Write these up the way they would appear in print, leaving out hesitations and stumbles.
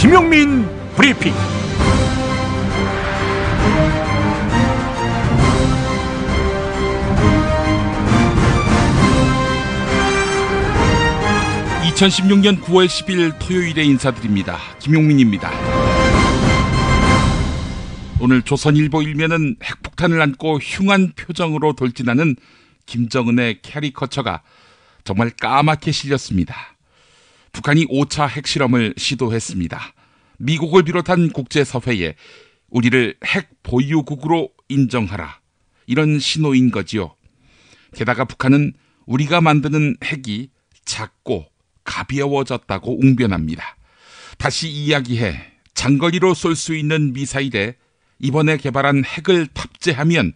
김용민 브리핑. (2016년 9월 10일) 토요일에 인사드립니다. 김용민입니다. 오늘 조선일보 일면은 핵폭탄을 안고 흉한 표정으로 돌진하는 김정은의 캐리커처가 정말 까맣게 실렸습니다. 북한이 5차 핵실험을 시도했습니다. 미국을 비롯한 국제사회에 우리를 핵 보유국으로 인정하라, 이런 신호인 거지요. 게다가 북한은 우리가 만드는 핵이 작고 가벼워졌다고 웅변합니다. 다시 이야기해 장거리로 쏠 수 있는 미사일에 이번에 개발한 핵을 탑재하면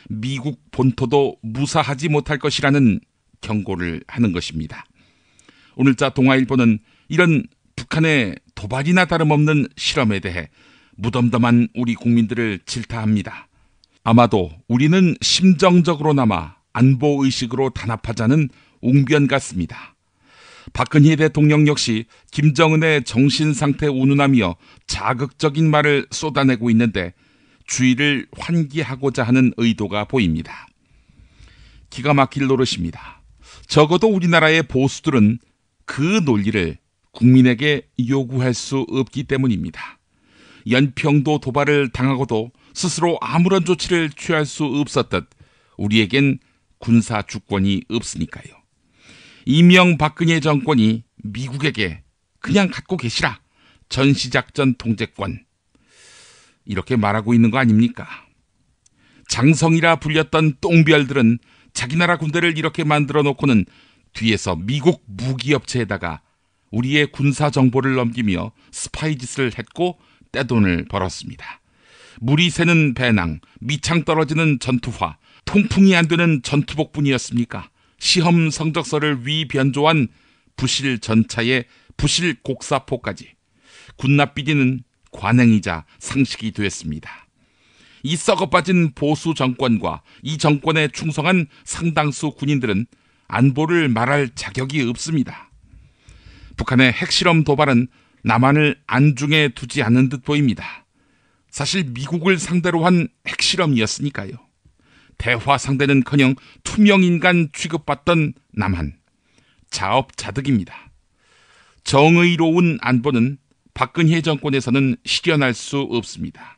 미국 본토도 무사하지 못할 것이라는 경고를 하는 것입니다. 오늘자 동아일보는 이런 북한의 도발이나 다름없는 실험에 대해 무덤덤한 우리 국민들을 질타합니다. 아마도 우리는 심정적으로나마 안보의식으로 단합하자는 웅변 같습니다. 박근혜 대통령 역시 김정은의 정신상태 운운하며 자극적인 말을 쏟아내고 있는데 주의를 환기하고자 하는 의도가 보입니다. 기가 막힐 노릇입니다. 적어도 우리나라의 보수들은 그 논리를 국민에게 요구할 수 없기 때문입니다. 연평도 도발을 당하고도 스스로 아무런 조치를 취할 수 없었듯 우리에겐 군사 주권이 없으니까요. 이명박근혜 정권이 미국에게 그냥 갖고 계시라, 전시작전 통제권, 이렇게 말하고 있는 거 아닙니까? 장성이라 불렸던 똥별들은 자기 나라 군대를 이렇게 만들어 놓고는 뒤에서 미국 무기업체에다가 우리의 군사 정보를 넘기며 스파이 짓을 했고 떼돈을 벌었습니다. 물이 새는 배낭, 밑창 떨어지는 전투화, 통풍이 안 되는 전투복뿐이었습니까? 시험 성적서를 위변조한 부실 전차의 부실 곡사포까지 군납비리는 관행이자 상식이 되었습니다. 이 썩어빠진 보수 정권과 이 정권에 충성한 상당수 군인들은 안보를 말할 자격이 없습니다. 북한의 핵실험 도발은 남한을 안중에 두지 않는 듯 보입니다. 사실 미국을 상대로 한 핵실험이었으니까요. 대화 상대는커녕 투명인간 취급받던 남한, 자업자득입니다. 정의로운 안보는 박근혜 정권에서는 실현할 수 없습니다.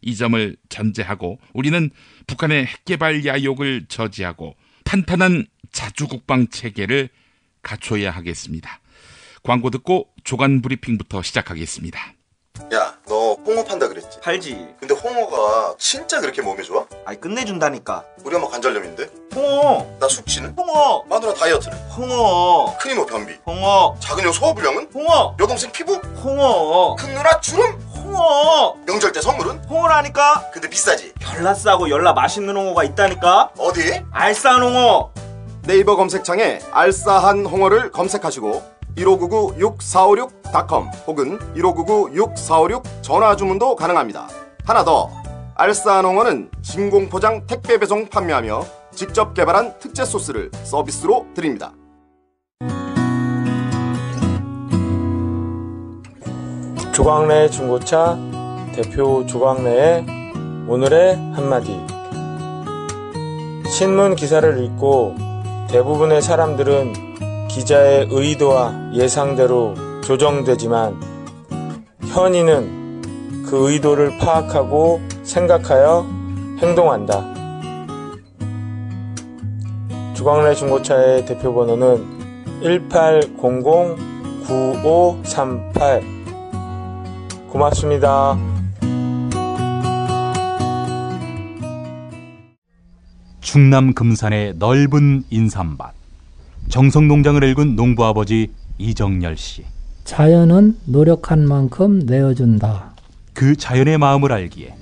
이 점을 전제하고 우리는 북한의 핵개발 야욕을 저지하고 탄탄한 자주국방 체계를 갖춰야 하겠습니다. 광고 듣고 조간 브리핑부터 시작하겠습니다. 야, 너 홍어 판다 그랬지? 팔지. 근데 홍어가 진짜 그렇게 몸에 좋아? 아이, 끝내준다니까. 우리 엄마 관절염인데? 홍어. 나 숙취는? 홍어. 마누라 다이어트는? 홍어. 큰이모 뭐 변비? 홍어. 작은 형 소화불량은? 홍어. 여동생 피부? 홍어. 큰 누나 주름? 홍어. 명절 때 선물은? 홍어라니까. 근데 비싸지? 열나 싸고 열나 맛있는 홍어가 있다니까. 어디? 알싸한 홍어. 네이버 검색창에 알싸한 홍어를 검색하시고 1599-6456.com 혹은 1599-6456 전화주문도 가능합니다. 하나 더, 알싸한 홍어는 진공포장 택배 배송 판매하며 직접 개발한 특제 소스를 서비스로 드립니다. 조광래 중고차 대표 조광래의 오늘의 한마디. 신문 기사를 읽고 대부분의 사람들은 기자의 의도와 예상대로 조정되지만 현인은 그 의도를 파악하고 생각하여 행동한다. 조광래 중고차의 대표 번호는 1800-9538. 고맙습니다. 충남 금산의 넓은 인삼밭, 정성농장을 일군 농부아버지 이정열 씨. 자연은 노력한 만큼 내어준다. 그 자연의 마음을 알기에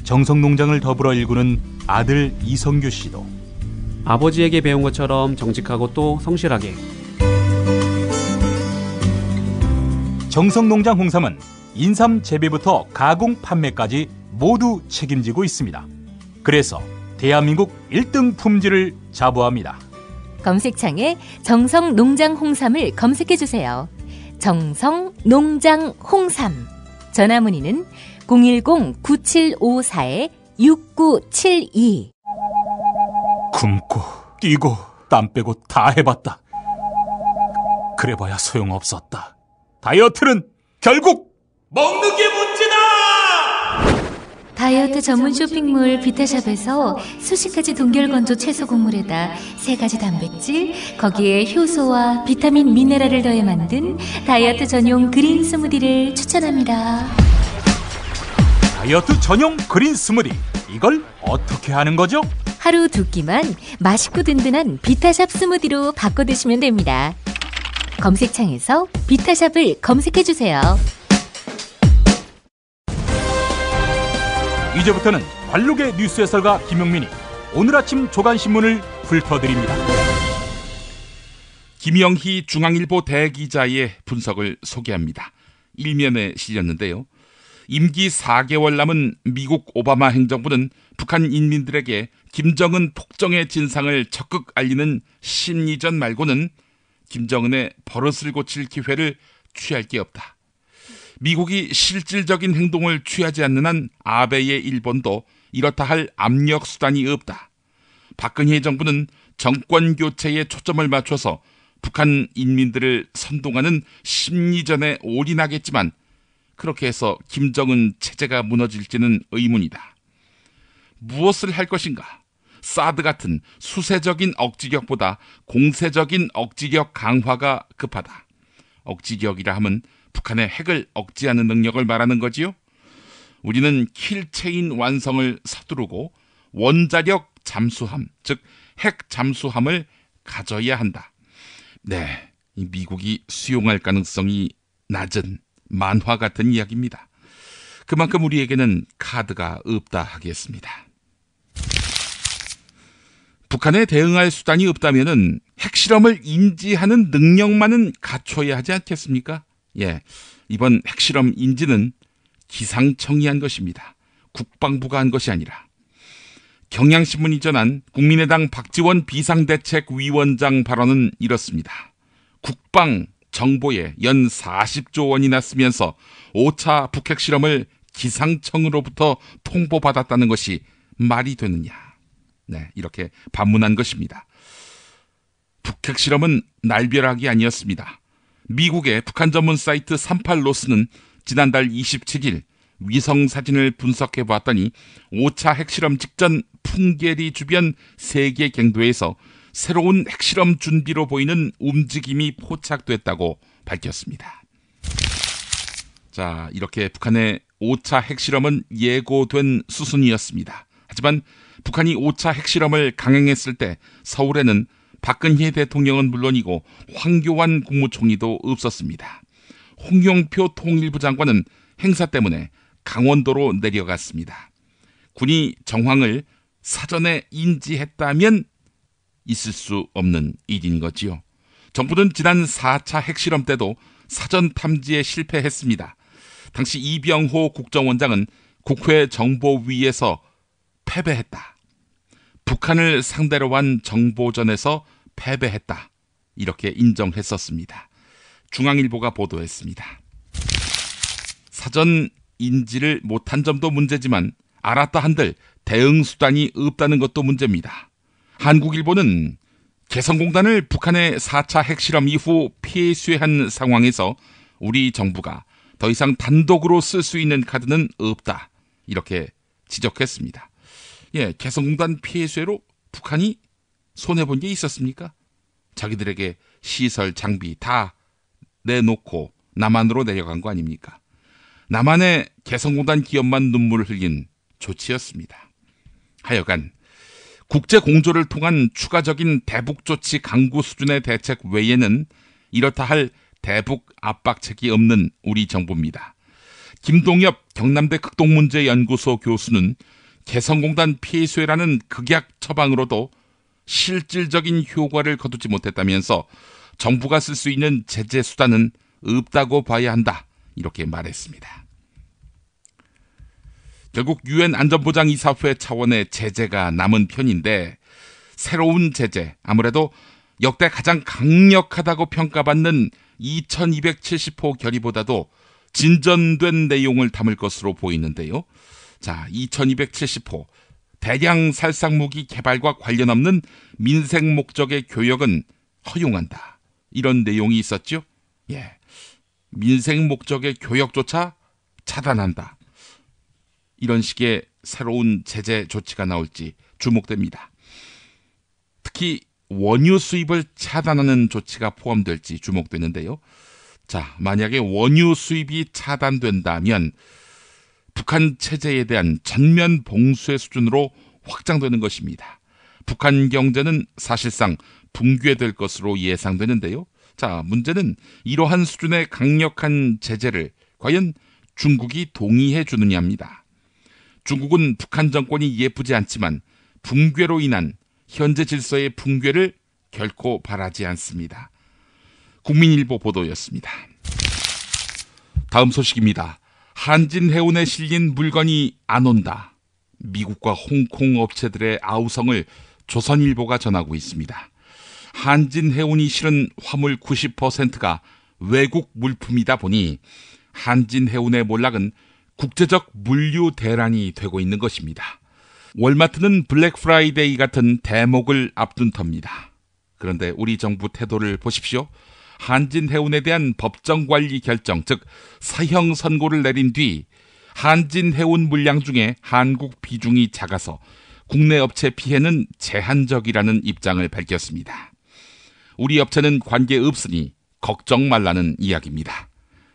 정성농장을 더불어 일구는 아들 이성규 씨도 아버지에게 배운 것처럼 정직하고 또 성실하게. 정성농장 홍삼은 인삼 재배부터 가공 판매까지 모두 책임지고 있습니다. 그래서 대한민국 1등 품질을 자부합니다. 검색창에 정성농장 홍삼을 검색해주세요. 정성 농장 홍삼. 전화문의는 010-9754-6972. 굶고 뛰고 땀 빼고 다 해봤다. 그래봐야 소용없었다. 다이어트는 결국 먹는 게 문제다! 다이어트 전문 쇼핑몰 비타샵에서 수십 가지 동결건조 채소 곡물에다 3가지 단백질, 거기에 효소와 비타민, 미네랄을 더해 만든 다이어트 전용 그린 스무디를 추천합니다. 다이어트 전용 그린 스무디, 이걸 어떻게 하는 거죠? 하루 2끼만 맛있고 든든한 비타샵 스무디로 바꿔 드시면 됩니다. 검색창에서 비타샵을 검색해주세요. 이제부터는 관록의 뉴스 해설가 김용민이 오늘 아침 조간신문을 훑어드립니다. 김영희 중앙일보 대기자의 분석을 소개합니다. 일면에 실렸는데요. 임기 4개월 남은 미국 오바마 행정부는 북한 인민들에게 김정은 폭정의 진상을 적극 알리는 심리전 말고는 김정은의 버릇을 고칠 기회를 취할 게 없다. 미국이 실질적인 행동을 취하지 않는 한 아베의 일본도 이렇다 할 압력 수단이 없다. 박근혜 정부는 정권 교체에 초점을 맞춰서 북한 인민들을 선동하는 심리전에 올인하겠지만 그렇게 해서 김정은 체제가 무너질지는 의문이다. 무엇을 할 것인가? 사드 같은 수세적인 억지력보다 공세적인 억지력 강화가 급하다. 억지력이라 하면 북한의 핵을 억제하는 능력을 말하는 거지요. 우리는 킬체인 완성을 서두르고 원자력 잠수함, 즉 핵 잠수함을 가져야 한다. 네, 이 미국이 수용할 가능성이 낮은 만화 같은 이야기입니다. 그만큼 우리에게는 카드가 없다 하겠습니다. 북한에 대응할 수단이 없다면은 핵실험을 인지하는 능력만은 갖춰야 하지 않겠습니까? 예, 이번 핵실험 인지는 기상청이 한 것입니다. 국방부가 한 것이 아니라. 경향신문이 전한 국민의당 박지원 비상대책위원장 발언은 이렇습니다. 국방 정보에 연 40조 원이나 쓰면서 5차 북핵실험을 기상청으로부터 통보받았다는 것이 말이 되느냐. 네, 이렇게 반문한 것입니다. 북핵실험은 날벼락이 아니었습니다. 미국의 북한 전문 사이트 38로스는 지난달 27일 위성사진을 분석해 보았더니 5차 핵실험 직전 풍계리 주변 세계 갱도에서 새로운 핵실험 준비로 보이는 움직임이 포착됐다고 밝혔습니다. 자, 이렇게 북한의 5차 핵실험은 예고된 수순이었습니다. 하지만 북한이 5차 핵실험을 강행했을 때 서울에는 박근혜 대통령은 물론이고 황교안 국무총리도 없었습니다. 홍영표 통일부 장관은 행사 때문에 강원도로 내려갔습니다. 군이 정황을 사전에 인지했다면 있을 수 없는 일인 거지요. 정부는 지난 4차 핵실험 때도 사전 탐지에 실패했습니다. 당시 이병호 국정원장은 국회 정보위에서 패배했다. 북한을 상대로 한 정보전에서 패배했다. 이렇게 인정했었습니다. 중앙일보가 보도했습니다. 사전 인지를 못한 점도 문제지만 알았다 한들 대응 수단이 없다는 것도 문제입니다. 한국일보는 개성공단을 북한의 4차 핵실험 이후 폐쇄한 상황에서 우리 정부가 더 이상 단독으로 쓸 수 있는 카드는 없다. 이렇게 지적했습니다. 예, 개성공단 폐쇄로 북한이 손해본 게 있었습니까? 자기들에게 시설, 장비 다 내놓고 남한으로 내려간 거 아닙니까? 남한의 개성공단 기업만 눈물을 흘린 조치였습니다. 하여간 국제 공조를 통한 추가적인 대북 조치 강구 수준의 대책 외에는 이렇다 할 대북 압박책이 없는 우리 정부입니다. 김동엽 경남대 극동문제연구소 교수는 개성공단 폐쇄라는 극약 처방으로도 실질적인 효과를 거두지 못했다면서 정부가 쓸 수 있는 제재 수단은 없다고 봐야 한다. 이렇게 말했습니다. 결국 유엔 안전보장이사회 차원의 제재가 남은 편인데 새로운 제재, 아무래도 역대 가장 강력하다고 평가받는 2270호 결의보다도 진전된 내용을 담을 것으로 보이는데요. 자, 2270호 대량 살상무기 개발과 관련 없는 민생 목적의 교역은 허용한다. 이런 내용이 있었죠. 예, 민생 목적의 교역조차 차단한다. 이런 식의 새로운 제재 조치가 나올지 주목됩니다. 특히 원유 수입을 차단하는 조치가 포함될지 주목되는데요. 자, 만약에 원유 수입이 차단된다면 북한 체제에 대한 전면 봉쇄 수준으로 확장되는 것입니다. 북한 경제는 사실상 붕괴될 것으로 예상되는데요. 자, 문제는 이러한 수준의 강력한 제재를 과연 중국이 동의해 주느냐입니다. 중국은 북한 정권이 예쁘지 않지만 붕괴로 인한 현재 질서의 붕괴를 결코 바라지 않습니다. 국민일보 보도였습니다. 다음 소식입니다. 한진해운에 실린 물건이 안 온다. 미국과 홍콩 업체들의 아우성을 조선일보가 전하고 있습니다. 한진해운이 실은 화물 90%가 외국 물품이다 보니 한진해운의 몰락은 국제적 물류 대란이 되고 있는 것입니다. 월마트는 블랙 프라이데이 같은 대목을 앞둔 터입니다. 그런데 우리 정부 태도를 보십시오. 한진해운에 대한 법정관리 결정, 즉 사형 선고를 내린 뒤 한진해운 물량 중에 한국 비중이 작아서 국내 업체 피해는 제한적이라는 입장을 밝혔습니다. 우리 업체는 관계 없으니 걱정 말라는 이야기입니다.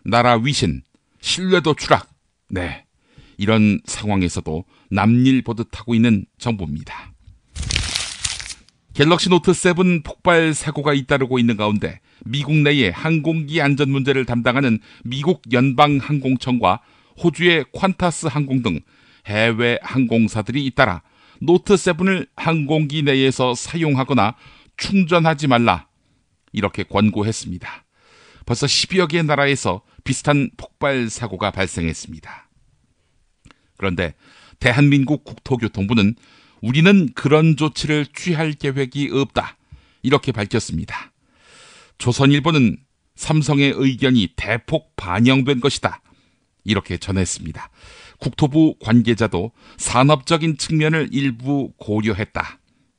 나라 위신, 신뢰도 추락. 네, 이런 상황에서도 남일 보듯 하고 있는 정부입니다. 갤럭시 노트 7 폭발 사고가 잇따르고 있는 가운데 미국 내의 항공기 안전 문제를 담당하는 미국 연방항공청과 호주의 퀀타스 항공 등 해외 항공사들이 잇따라 노트 7을 항공기 내에서 사용하거나 충전하지 말라 이렇게 권고했습니다. 벌써 10여 개 나라에서 비슷한 폭발 사고가 발생했습니다. 그런데 대한민국 국토교통부는 우리는 그런 조치를 취할 계획이 없다 이렇게 밝혔습니다. 조선일보는 삼성의 의견이 대폭 반영된 것이다 이렇게 전했습니다. 국토부 관계자도 산업적인 측면을 일부 고려했다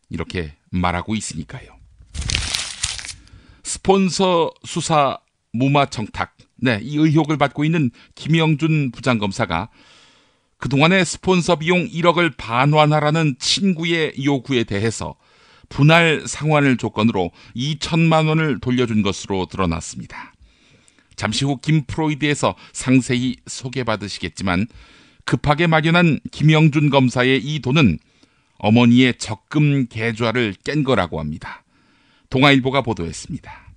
이렇게 말하고 있으니까요. 스폰서 수사 무마 청탁, 네, 이 의혹을 받고 있는 김영준 부장검사가 그동안의 스폰서 비용 1억을 반환하라는 친구의 요구에 대해서 분할 상환을 조건으로 2천만 원을 돌려준 것으로 드러났습니다. 잠시 후 김프로이드에서 상세히 소개받으시겠지만 급하게 마련한 김영준 검사의 이 돈은 어머니의 적금 계좌를 깬 거라고 합니다. 동아일보가 보도했습니다.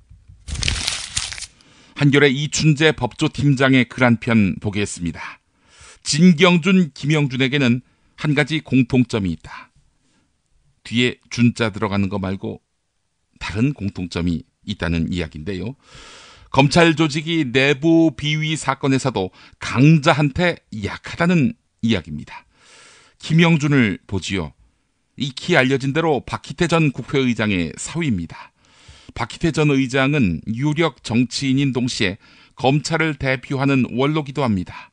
한겨레 이춘재 법조팀장의 글 한 편 보겠습니다. 진경준, 김영준에게는 한 가지 공통점이 있다. 뒤에 준자 들어가는 거 말고 다른 공통점이 있다는 이야기인데요. 검찰 조직이 내부 비위 사건에서도 강자한테 약하다는 이야기입니다. 김영준을 보지요. 익히 알려진 대로 박희태 전 국회의장의 사위입니다. 박희태 전 의장은 유력 정치인인 동시에 검찰을 대표하는 원로기도 합니다.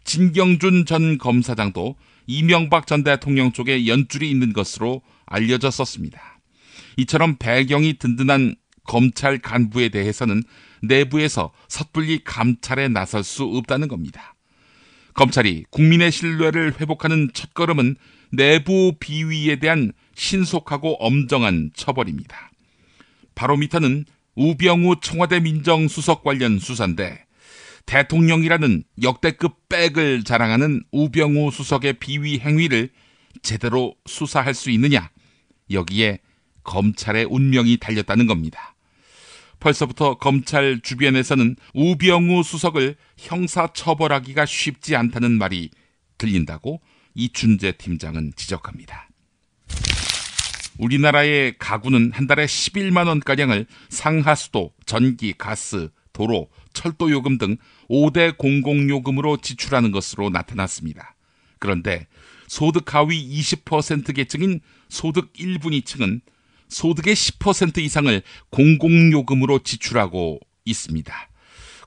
진경준 전 검사장도 이명박 전 대통령 쪽에 연줄이 있는 것으로 알려졌었습니다. 이처럼 배경이 든든한 검찰 간부에 대해서는 내부에서 섣불리 감찰에 나설 수 없다는 겁니다. 검찰이 국민의 신뢰를 회복하는 첫걸음은 내부 비위에 대한 신속하고 엄정한 처벌입니다. 바로미터는 우병우 청와대 민정수석 관련 수사인데 대통령이라는 역대급 백을 자랑하는 우병우 수석의 비위 행위를 제대로 수사할 수 있느냐, 여기에 검찰의 운명이 달렸다는 겁니다. 벌써부터 검찰 주변에서는 우병우 수석을 형사처벌하기가 쉽지 않다는 말이 들린다고 이춘재 팀장은 지적합니다. 우리나라의 가구는 한 달에 11만 원가량을 상하수도, 전기, 가스, 도로, 철도 요금 등 5대 공공요금으로 지출하는 것으로 나타났습니다. 그런데 소득 하위 20% 계층인 소득 1분위층은 소득의 10% 이상을 공공요금으로 지출하고 있습니다.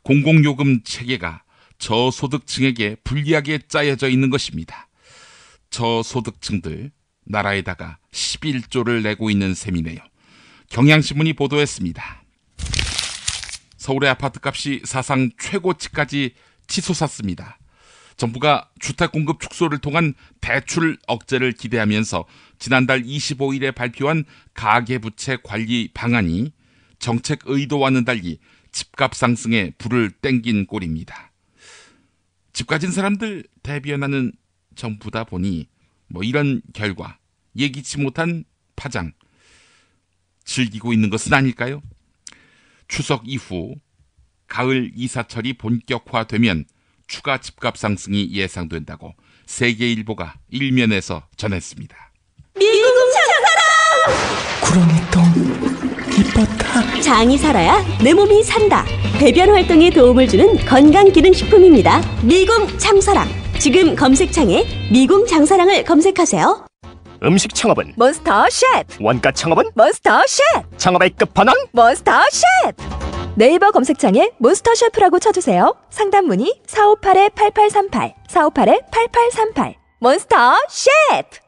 공공요금 체계가 저소득층에게 불리하게 짜여져 있는 것입니다. 저소득층들 나라에다가 11조를 내고 있는 셈이네요. 경향신문이 보도했습니다. 서울의 아파트값이 사상 최고치까지 치솟았습니다. 정부가 주택공급 축소를 통한 대출 억제를 기대하면서 지난달 25일에 발표한 가계부채 관리 방안이 정책 의도와는 달리 집값 상승에 불을 땡긴 꼴입니다. 집 가진 사람들 대변하는 정부다 보니 이런 결과, 예기치 못한 파장 즐기고 있는 것은 아닐까요? 추석 이후 가을 이사철이 본격화되면 추가 집값 상승이 예상된다고 세계일보가 일면에서 전했습니다. 미국 장사랑! 구렁이똥 이뻤다. 장이 살아야 내 몸이 산다. 배변 활동에 도움을 주는 건강기능식품입니다. 미궁 장사랑. 지금 검색창에 미궁 장사랑을 검색하세요. 음식 창업은 몬스터 셰프. 원가 창업은 몬스터 셰프. 창업의 끝판왕 몬스터 셰프. 네이버 검색창에 몬스터 셰프라고 쳐주세요. 상담 문의 458-8838 458-8838 몬스터 셰프.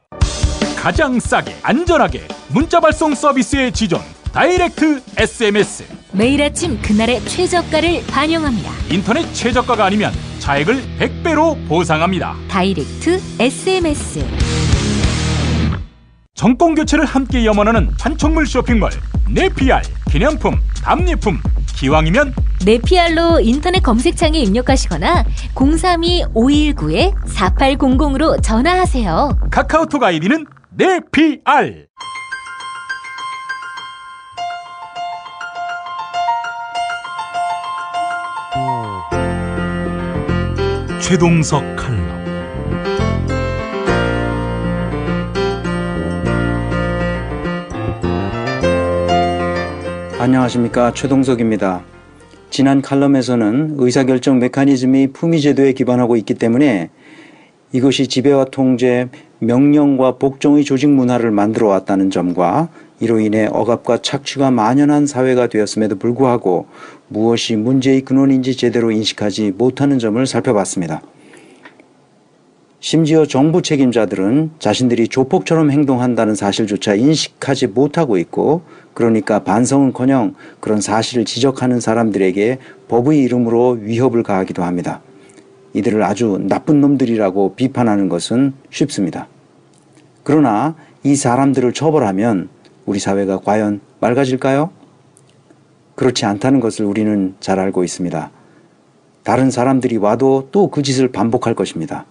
가장 싸게 안전하게 문자 발송 서비스의 지존 다이렉트 SMS. 매일 아침 그날의 최저가를 반영합니다. 인터넷 최저가가 아니면 차액을 100배로 보상합니다. 다이렉트 SMS. 정권 교체를 함께 염원하는 판촉물 쇼핑몰 네피알. 기념품, 답례품, 기왕이면 네피알로 인터넷 검색창에 입력하시거나 032-519-4800으로 전화하세요. 카카오톡 아이디는 네피알. 최동석 칼럼. 안녕하십니까, 최동석입니다. 지난 칼럼에서는 의사결정 메커니즘이 품위제도에 기반하고 있기 때문에 이것이 지배와 통제, 명령과 복종의 조직 문화를 만들어 왔다는 점과 이로 인해 억압과 착취가 만연한 사회가 되었음에도 불구하고 무엇이 문제의 근원인지 제대로 인식하지 못하는 점을 살펴봤습니다. 심지어 정부 책임자들은 자신들이 조폭처럼 행동한다는 사실조차 인식하지 못하고 있고, 그러니까 반성은커녕 그런 사실을 지적하는 사람들에게 법의 이름으로 위협을 가하기도 합니다. 이들을 아주 나쁜 놈들이라고 비판하는 것은 쉽습니다. 그러나 이 사람들을 처벌하면 우리 사회가 과연 맑아질까요? 그렇지 않다는 것을 우리는 잘 알고 있습니다. 다른 사람들이 와도 또 그 짓을 반복할 것입니다.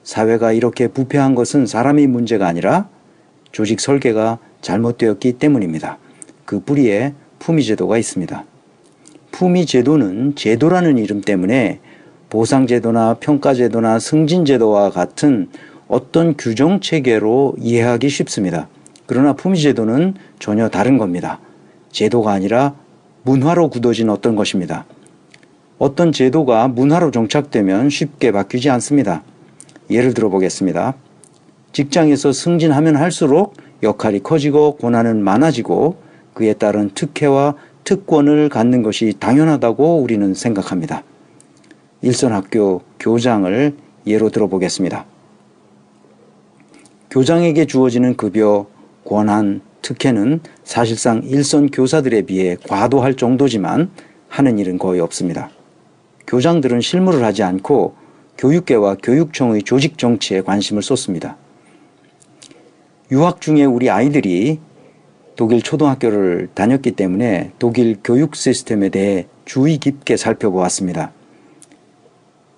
사회가 이렇게 부패한 것은 사람의 문제가 아니라 조직 설계가 잘못되었기 때문입니다. 그 뿌리에 품위제도가 있습니다. 품위제도는 제도라는 이름 때문에 보상제도나 평가제도나 승진제도와 같은 어떤 규정체계로 이해하기 쉽습니다. 그러나 품위제도는 전혀 다른 겁니다. 제도가 아니라 문화로 굳어진 어떤 것입니다. 어떤 제도가 문화로 정착되면 쉽게 바뀌지 않습니다. 예를 들어 보겠습니다. 직장에서 승진하면 할수록 역할이 커지고 권한은 많아지고 그에 따른 특혜와 특권을 갖는 것이 당연하다고 우리는 생각합니다. 일선학교 교장을 예로 들어보겠습니다. 교장에게 주어지는 급여, 권한, 특혜는 사실상 일선 교사들에 비해 과도할 정도지만 하는 일은 거의 없습니다. 교장들은 실무를 하지 않고 교육계와 교육청의 조직 정치에 관심을 쏟습니다. 유학 중에 우리 아이들이 독일 초등학교를 다녔기 때문에 독일 교육 시스템에 대해 주의 깊게 살펴보았습니다.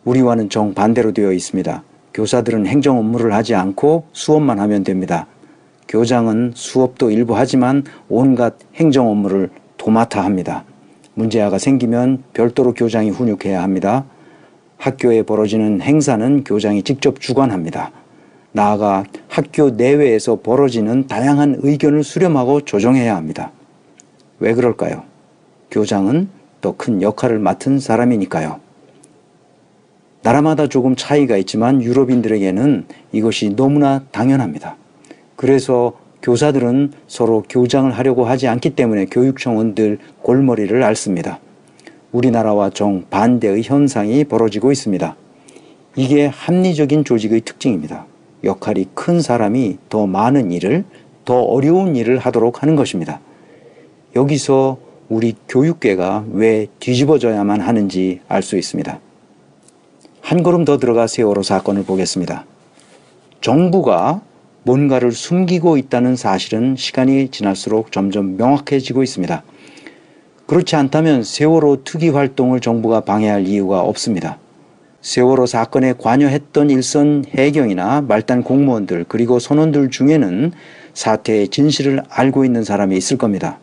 우리와는 정반대로 되어 있습니다. 교사들은 행정 업무를 하지 않고 수업만 하면 됩니다. 교장은 수업도 일부 하지만 온갖 행정 업무를 도맡아 합니다. 문제가 생기면 별도로 교장이 훈육해야 합니다. 학교에 벌어지는 행사는 교장이 직접 주관합니다. 나아가 학교 내외에서 벌어지는 다양한 의견을 수렴하고 조정해야 합니다. 왜 그럴까요? 교장은 더 큰 역할을 맡은 사람이니까요. 나라마다 조금 차이가 있지만 유럽인들에게는 이것이 너무나 당연합니다. 그래서 교사들은 서로 교장을 하려고 하지 않기 때문에 교육청은 늘 골머리를 앓습니다. 우리나라와 정반대의 현상이 벌어지고 있습니다. 이게 합리적인 조직의 특징입니다. 역할이 큰 사람이 더 많은 일을, 더 어려운 일을 하도록 하는 것입니다. 여기서 우리 교육계가 왜 뒤집어져야만 하는지 알 수 있습니다. 한 걸음 더 들어가 세월호 사건을 보겠습니다. 정부가 뭔가를 숨기고 있다는 사실은 시간이 지날수록 점점 명확해지고 있습니다. 그렇지 않다면 세월호 특위 활동을 정부가 방해할 이유가 없습니다. 세월호 사건에 관여했던 일선 해경이나 말단 공무원들 그리고 선원들 중에는 사태의 진실을 알고 있는 사람이 있을 겁니다.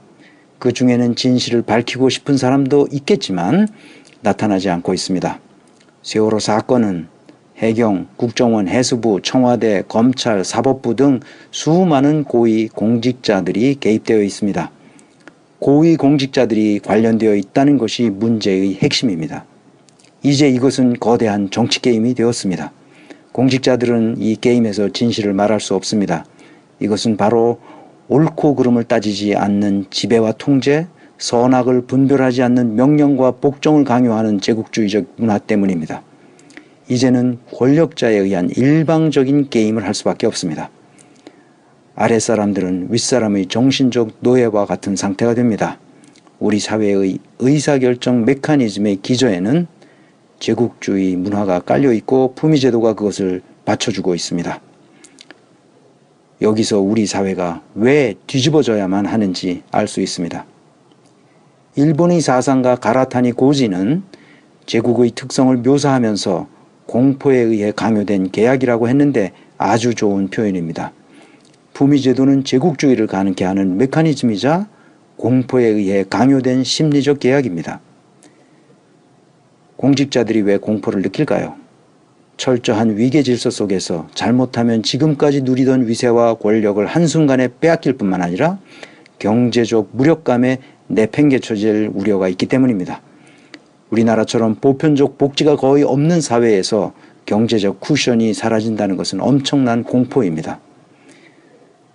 그 중에는 진실을 밝히고 싶은 사람도 있겠지만 나타나지 않고 있습니다. 세월호 사건은 해경, 국정원, 해수부, 청와대, 검찰, 사법부 등 수많은 고위 공직자들이 개입되어 있습니다. 고위 공직자들이 관련되어 있다는 것이 문제의 핵심입니다. 이제 이것은 거대한 정치 게임이 되었습니다. 공직자들은 이 게임에서 진실을 말할 수 없습니다. 이것은 바로 옳고 그름을 따지지 않는 지배와 통제, 선악을 분별하지 않는 명령과 복종을 강요하는 제국주의적 문화 때문입니다. 이제는 권력자에 의한 일방적인 게임을 할 수밖에 없습니다. 아랫사람들은 윗사람의 정신적 노예와 같은 상태가 됩니다. 우리 사회의 의사결정 메커니즘의 기저에는 제국주의 문화가 깔려있고 품위제도가 그것을 받쳐주고 있습니다. 여기서 우리 사회가 왜 뒤집어져야만 하는지 알 수 있습니다. 일본의 사상가 가라타니 고지는 제국의 특성을 묘사하면서 공포에 의해 강요된 계약이라고 했는데 아주 좋은 표현입니다. 품위제도는 제국주의를 가능케 하는 메커니즘이자 공포에 의해 강요된 심리적 계약입니다. 공직자들이 왜 공포를 느낄까요? 철저한 위계 질서 속에서 잘못하면 지금까지 누리던 위세와 권력을 한순간에 빼앗길 뿐만 아니라 경제적 무력감에 내팽개쳐질 우려가 있기 때문입니다. 우리나라처럼 보편적 복지가 거의 없는 사회에서 경제적 쿠션이 사라진다는 것은 엄청난 공포입니다.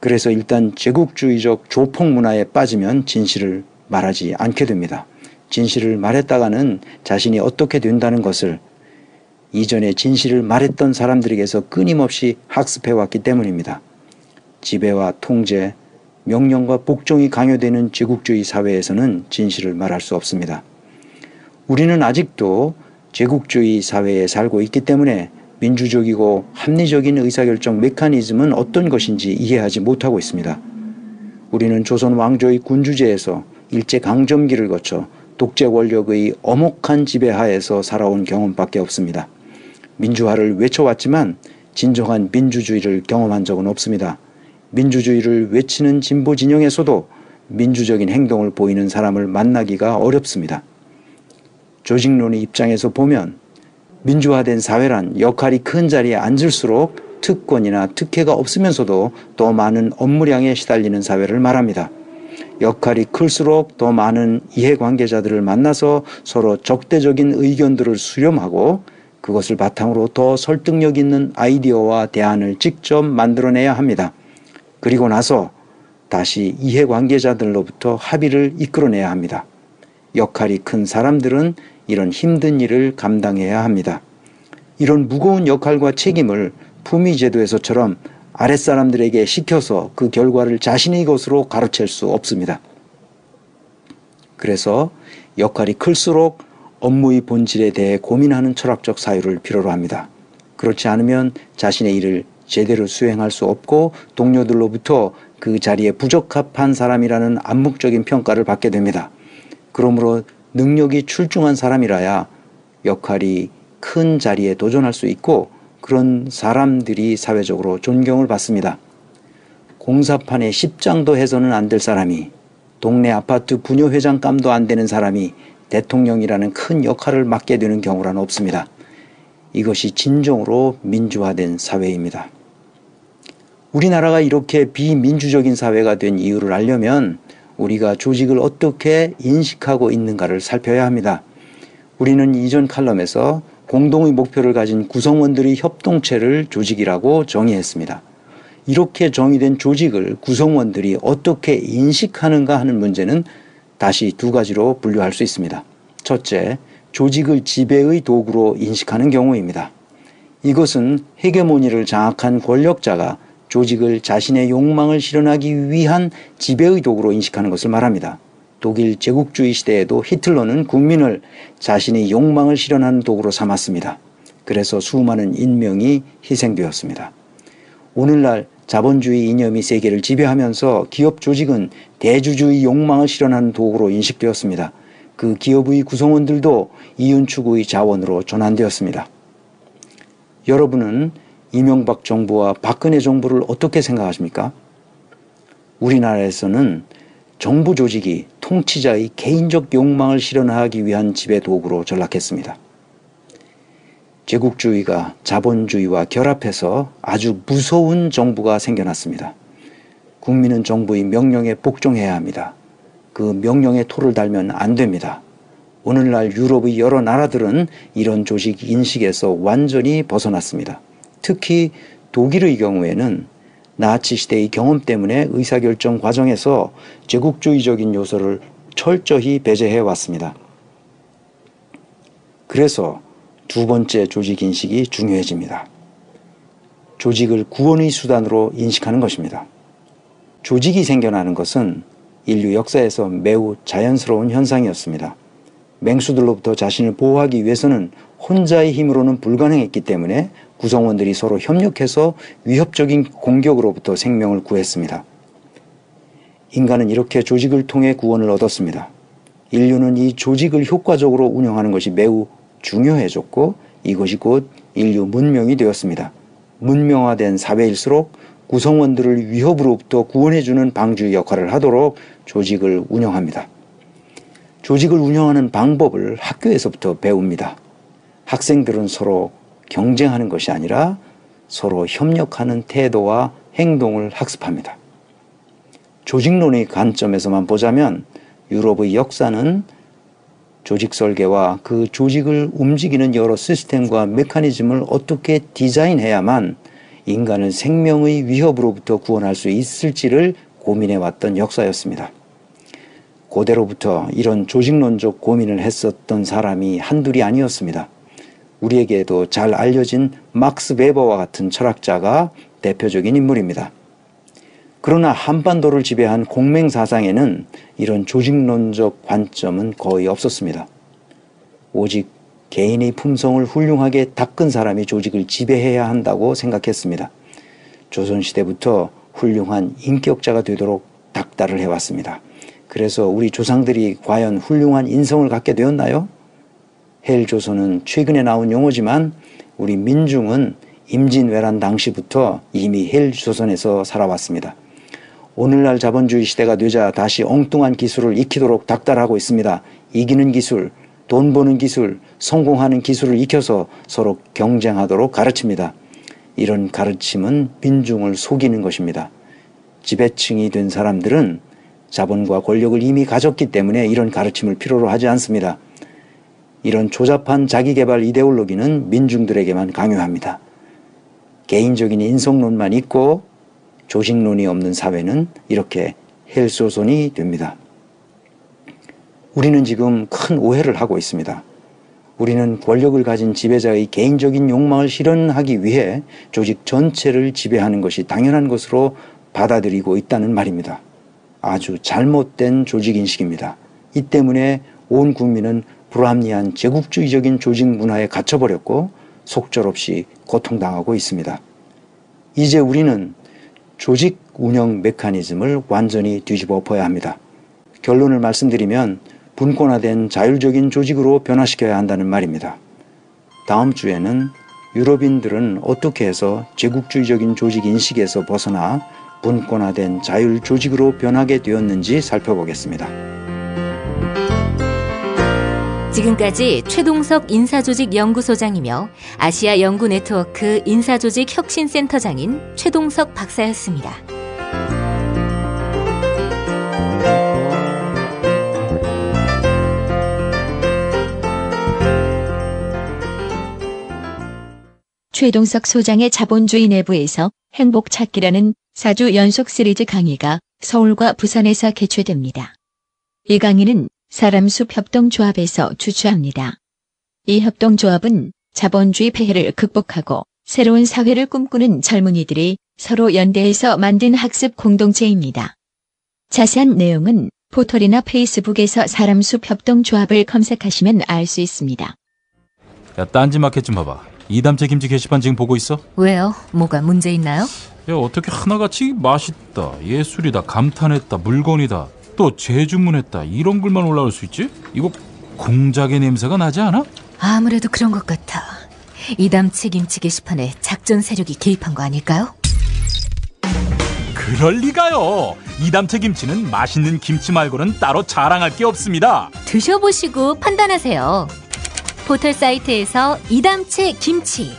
그래서 일단 제국주의적 조폭 문화에 빠지면 진실을 말하지 않게 됩니다. 진실을 말했다가는 자신이 어떻게 된다는 것을 이전에 진실을 말했던 사람들에게서 끊임없이 학습해왔기 때문입니다. 지배와 통제, 명령과 복종이 강요되는 제국주의 사회에서는 진실을 말할 수 없습니다. 우리는 아직도 제국주의 사회에 살고 있기 때문에 민주적이고 합리적인 의사결정 메커니즘은 어떤 것인지 이해하지 못하고 있습니다. 우리는 조선 왕조의 군주제에서 일제강점기를 거쳐 독재 권력의 엄혹한 지배하에서 살아온 경험밖에 없습니다. 민주화를 외쳐왔지만 진정한 민주주의를 경험한 적은 없습니다. 민주주의를 외치는 진보 진영에서도 민주적인 행동을 보이는 사람을 만나기가 어렵습니다. 조직론의 입장에서 보면 민주화된 사회란 역할이 큰 자리에 앉을수록 특권이나 특혜가 없으면서도 더 많은 업무량에 시달리는 사회를 말합니다. 역할이 클수록 더 많은 이해관계자들을 만나서 서로 적대적인 의견들을 수렴하고 그것을 바탕으로 더 설득력 있는 아이디어와 대안을 직접 만들어내야 합니다. 그리고 나서 다시 이해관계자들로부터 합의를 이끌어내야 합니다. 역할이 큰 사람들은 이런 힘든 일을 감당해야 합니다. 이런 무거운 역할과 책임을 품위제도에서처럼 아랫사람들에게 시켜서 그 결과를 자신의 것으로 가로챌 수 없습니다. 그래서 역할이 클수록 업무의 본질에 대해 고민하는 철학적 사유를 필요로 합니다. 그렇지 않으면 자신의 일을 제대로 수행할 수 없고 동료들로부터 그 자리에 부적합한 사람이라는 암묵적인 평가를 받게 됩니다. 그러므로 능력이 출중한 사람이라야 역할이 큰 자리에 도전할 수 있고 그런 사람들이 사회적으로 존경을 받습니다. 공사판에 10장도 해서는 안 될 사람이, 동네 아파트 부녀회장감도 안 되는 사람이 대통령이라는 큰 역할을 맡게 되는 경우란 없습니다. 이것이 진정으로 민주화된 사회입니다. 우리나라가 이렇게 비민주적인 사회가 된 이유를 알려면 우리가 조직을 어떻게 인식하고 있는가를 살펴야 합니다. 우리는 이전 칼럼에서 공동의 목표를 가진 구성원들의 협동체를 조직이라고 정의했습니다. 이렇게 정의된 조직을 구성원들이 어떻게 인식하는가 하는 문제는 다시 두 가지로 분류할 수 있습니다. 첫째, 조직을 지배의 도구로 인식하는 경우입니다. 이것은 헤게모니를 장악한 권력자가 조직을 자신의 욕망을 실현하기 위한 지배의 도구로 인식하는 것을 말합니다. 독일 제국주의 시대에도 히틀러는 국민을 자신의 욕망을 실현하는 도구로 삼았습니다. 그래서 수많은 인명이 희생되었습니다. 오늘날 자본주의 이념이 세계를 지배하면서 기업 조직은 대주주의 욕망을 실현하는 도구로 인식되었습니다. 그 기업의 구성원들도 이윤 추구의 자원으로 전환되었습니다. 여러분은 이명박 정부와 박근혜 정부를 어떻게 생각하십니까? 우리나라에서는 정부 조직이 통치자의 개인적 욕망을 실현하기 위한 지배 도구로 전락했습니다. 제국주의가 자본주의와 결합해서 아주 무서운 정부가 생겨났습니다. 국민은 정부의 명령에 복종해야 합니다. 그 명령에 토를 달면 안 됩니다. 오늘날 유럽의 여러 나라들은 이런 조직 인식에서 완전히 벗어났습니다. 특히 독일의 경우에는 나치 시대의 경험 때문에 의사결정 과정에서 제국주의적인 요소를 철저히 배제해 왔습니다. 그래서 두 번째 조직 인식이 중요해집니다. 조직을 구원의 수단으로 인식하는 것입니다. 조직이 생겨나는 것은 인류 역사에서 매우 자연스러운 현상이었습니다. 맹수들로부터 자신을 보호하기 위해서는 혼자의 힘으로는 불가능했기 때문에 구성원들이 서로 협력해서 위협적인 공격으로부터 생명을 구했습니다. 인간은 이렇게 조직을 통해 구원을 얻었습니다. 인류는 이 조직을 효과적으로 운영하는 것이 매우 중요해졌고 이것이 곧 인류 문명이 되었습니다. 문명화된 사회일수록 구성원들을 위협으로부터 구원해주는 방주의 역할을 하도록 조직을 운영합니다. 조직을 운영하는 방법을 학교에서부터 배웁니다. 학생들은 서로 경쟁하는 것이 아니라 서로 협력하는 태도와 행동을 학습합니다. 조직론의 관점에서만 보자면 유럽의 역사는 조직 설계와 그 조직을 움직이는 여러 시스템과 메커니즘을 어떻게 디자인해야만 인간을 생명의 위협으로부터 구원할 수 있을지를 고민해왔던 역사였습니다. 고대로부터 이런 조직론적 고민을 했었던 사람이 한둘이 아니었습니다. 우리에게도 잘 알려진 막스 베버와 같은 철학자가 대표적인 인물입니다. 그러나 한반도를 지배한 공맹사상에는 이런 조직론적 관점은 거의 없었습니다. 오직 개인의 품성을 훌륭하게 닦은 사람이 조직을 지배해야 한다고 생각했습니다. 조선시대부터 훌륭한 인격자가 되도록 닥달을 해왔습니다. 그래서 우리 조상들이 과연 훌륭한 인성을 갖게 되었나요? 헬조선은 최근에 나온 용어지만 우리 민중은 임진왜란 당시부터 이미 헬조선에서 살아왔습니다. 오늘날 자본주의 시대가 되자 다시 엉뚱한 기술을 익히도록 닥달하고 있습니다. 이기는 기술, 돈 버는 기술, 성공하는 기술을 익혀서 서로 경쟁하도록 가르칩니다. 이런 가르침은 민중을 속이는 것입니다. 지배층이 된 사람들은 자본과 권력을 이미 가졌기 때문에 이런 가르침을 필요로 하지 않습니다. 이런 조잡한 자기개발 이데올로기는 민중들에게만 강요합니다. 개인적인 인성론만 있고 조직론이 없는 사회는 이렇게 헬조선이 됩니다. 우리는 지금 큰 오해를 하고 있습니다. 우리는 권력을 가진 지배자의 개인적인 욕망을 실현하기 위해 조직 전체를 지배하는 것이 당연한 것으로 받아들이고 있다는 말입니다. 아주 잘못된 조직인식입니다. 이 때문에 온 국민은 불합리한 제국주의적인 조직 문화에 갇혀버렸고 속절없이 고통당하고 있습니다. 이제 우리는 조직 운영 메커니즘을 완전히 뒤집어 엎어야 합니다. 결론을 말씀드리면 분권화된 자율적인 조직으로 변화시켜야 한다는 말입니다. 다음 주에는 유럽인들은 어떻게 해서 제국주의적인 조직 인식에서 벗어나 분권화된 자율 조직으로 변하게 되었는지 살펴보겠습니다. 지금까지 최동석 인사조직연구소장이며 아시아 연구 네트워크 인사조직 혁신센터장인 최동석 박사였습니다. 최동석 소장의 자본주의 내부에서 행복 찾기라는 4주 연속 시리즈 강의가 서울과 부산에서 개최됩니다. 이 강의는 사람숲 협동조합에서 주최합니다. 이 협동조합은 자본주의 폐해를 극복하고 새로운 사회를 꿈꾸는 젊은이들이 서로 연대해서 만든 학습 공동체입니다. 자세한 내용은 포털이나 페이스북에서 사람숲 협동조합을 검색하시면 알 수 있습니다. 야, 딴지마켓 좀 봐봐. 이담채 김치 게시판 지금 보고 있어? 왜요? 뭐가 문제 있나요? 야, 어떻게 하나같이 맛있다, 예술이다, 감탄했다, 물건이다, 또 재주문했다 이런 글만 올라올 수 있지? 이거 공작의 냄새가 나지 않아? 아무래도 그런 것 같아. 이담채 김치 게시판에 작전 세력이 개입한 거 아닐까요? 그럴 리가요. 이담채 김치는 맛있는 김치 말고는 따로 자랑할 게 없습니다. 드셔보시고 판단하세요. 포털 사이트에서 이담채 김치.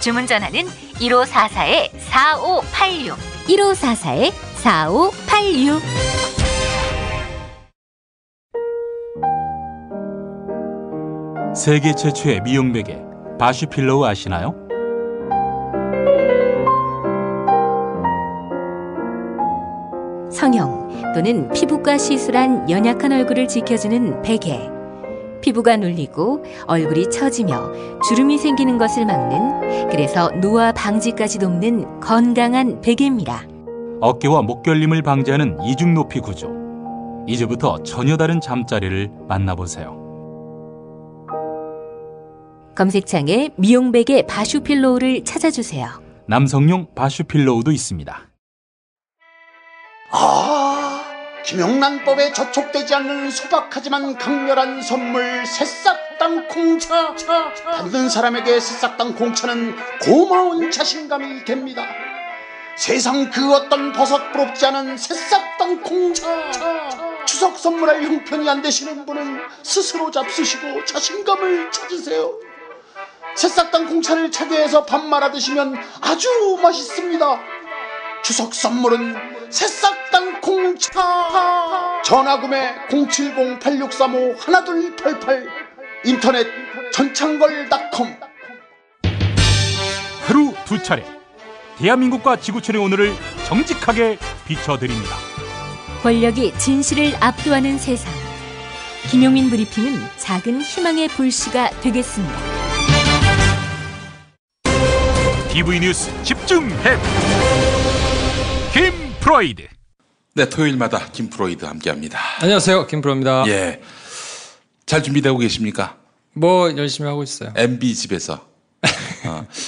주문 전화는 1544-4586 1544-4586. 세계 최초의 미용 베개 바슈필로우 아시나요? 성형 또는 피부과 시술한 연약한 얼굴을 지켜주는 베개. 피부가 눌리고 얼굴이 처지며 주름이 생기는 것을 막는, 그래서 노화 방지까지 돕는 건강한 베개입니다. 어깨와 목결림을 방지하는 이중 높이 구조. 이제부터 전혀 다른 잠자리를 만나보세요. 검색창에 미용 베개 바슈필로우를 찾아주세요. 남성용 바슈필로우도 있습니다. 김영란법에 저촉되지 않는 소박하지만 강렬한 선물 새싹 땅콩차. 받는 사람에게 새싹 땅콩차는 고마운 자신감이 됩니다. 세상 그 어떤 버섯 부럽지 않은 새싹 땅콩차. 추석 선물할 형편이 안 되시는 분은 스스로 잡수시고 자신감을 찾으세요. 새싹 땅콩차를 차게해서 밥 말아 드시면 아주 맛있습니다. 추석 선물은 새싹 땅콩차. 전화구매 070-8635-1288. 인터넷 전창걸닷컴. 하루 두 차례 대한민국과 지구촌의 오늘을 정직하게 비춰드립니다. 권력이 진실을 압도하는 세상. 김용민 브리핑은 작은 희망의 불씨가 되겠습니다. TV 뉴스 집중해. 김프로이드. 네, 토요일마다 김프로이드 함께합니다. 안녕하세요, 김프로입니다. 예, 잘 준비되고 계십니까? 뭐 열심히 하고 있어요. MB 집에서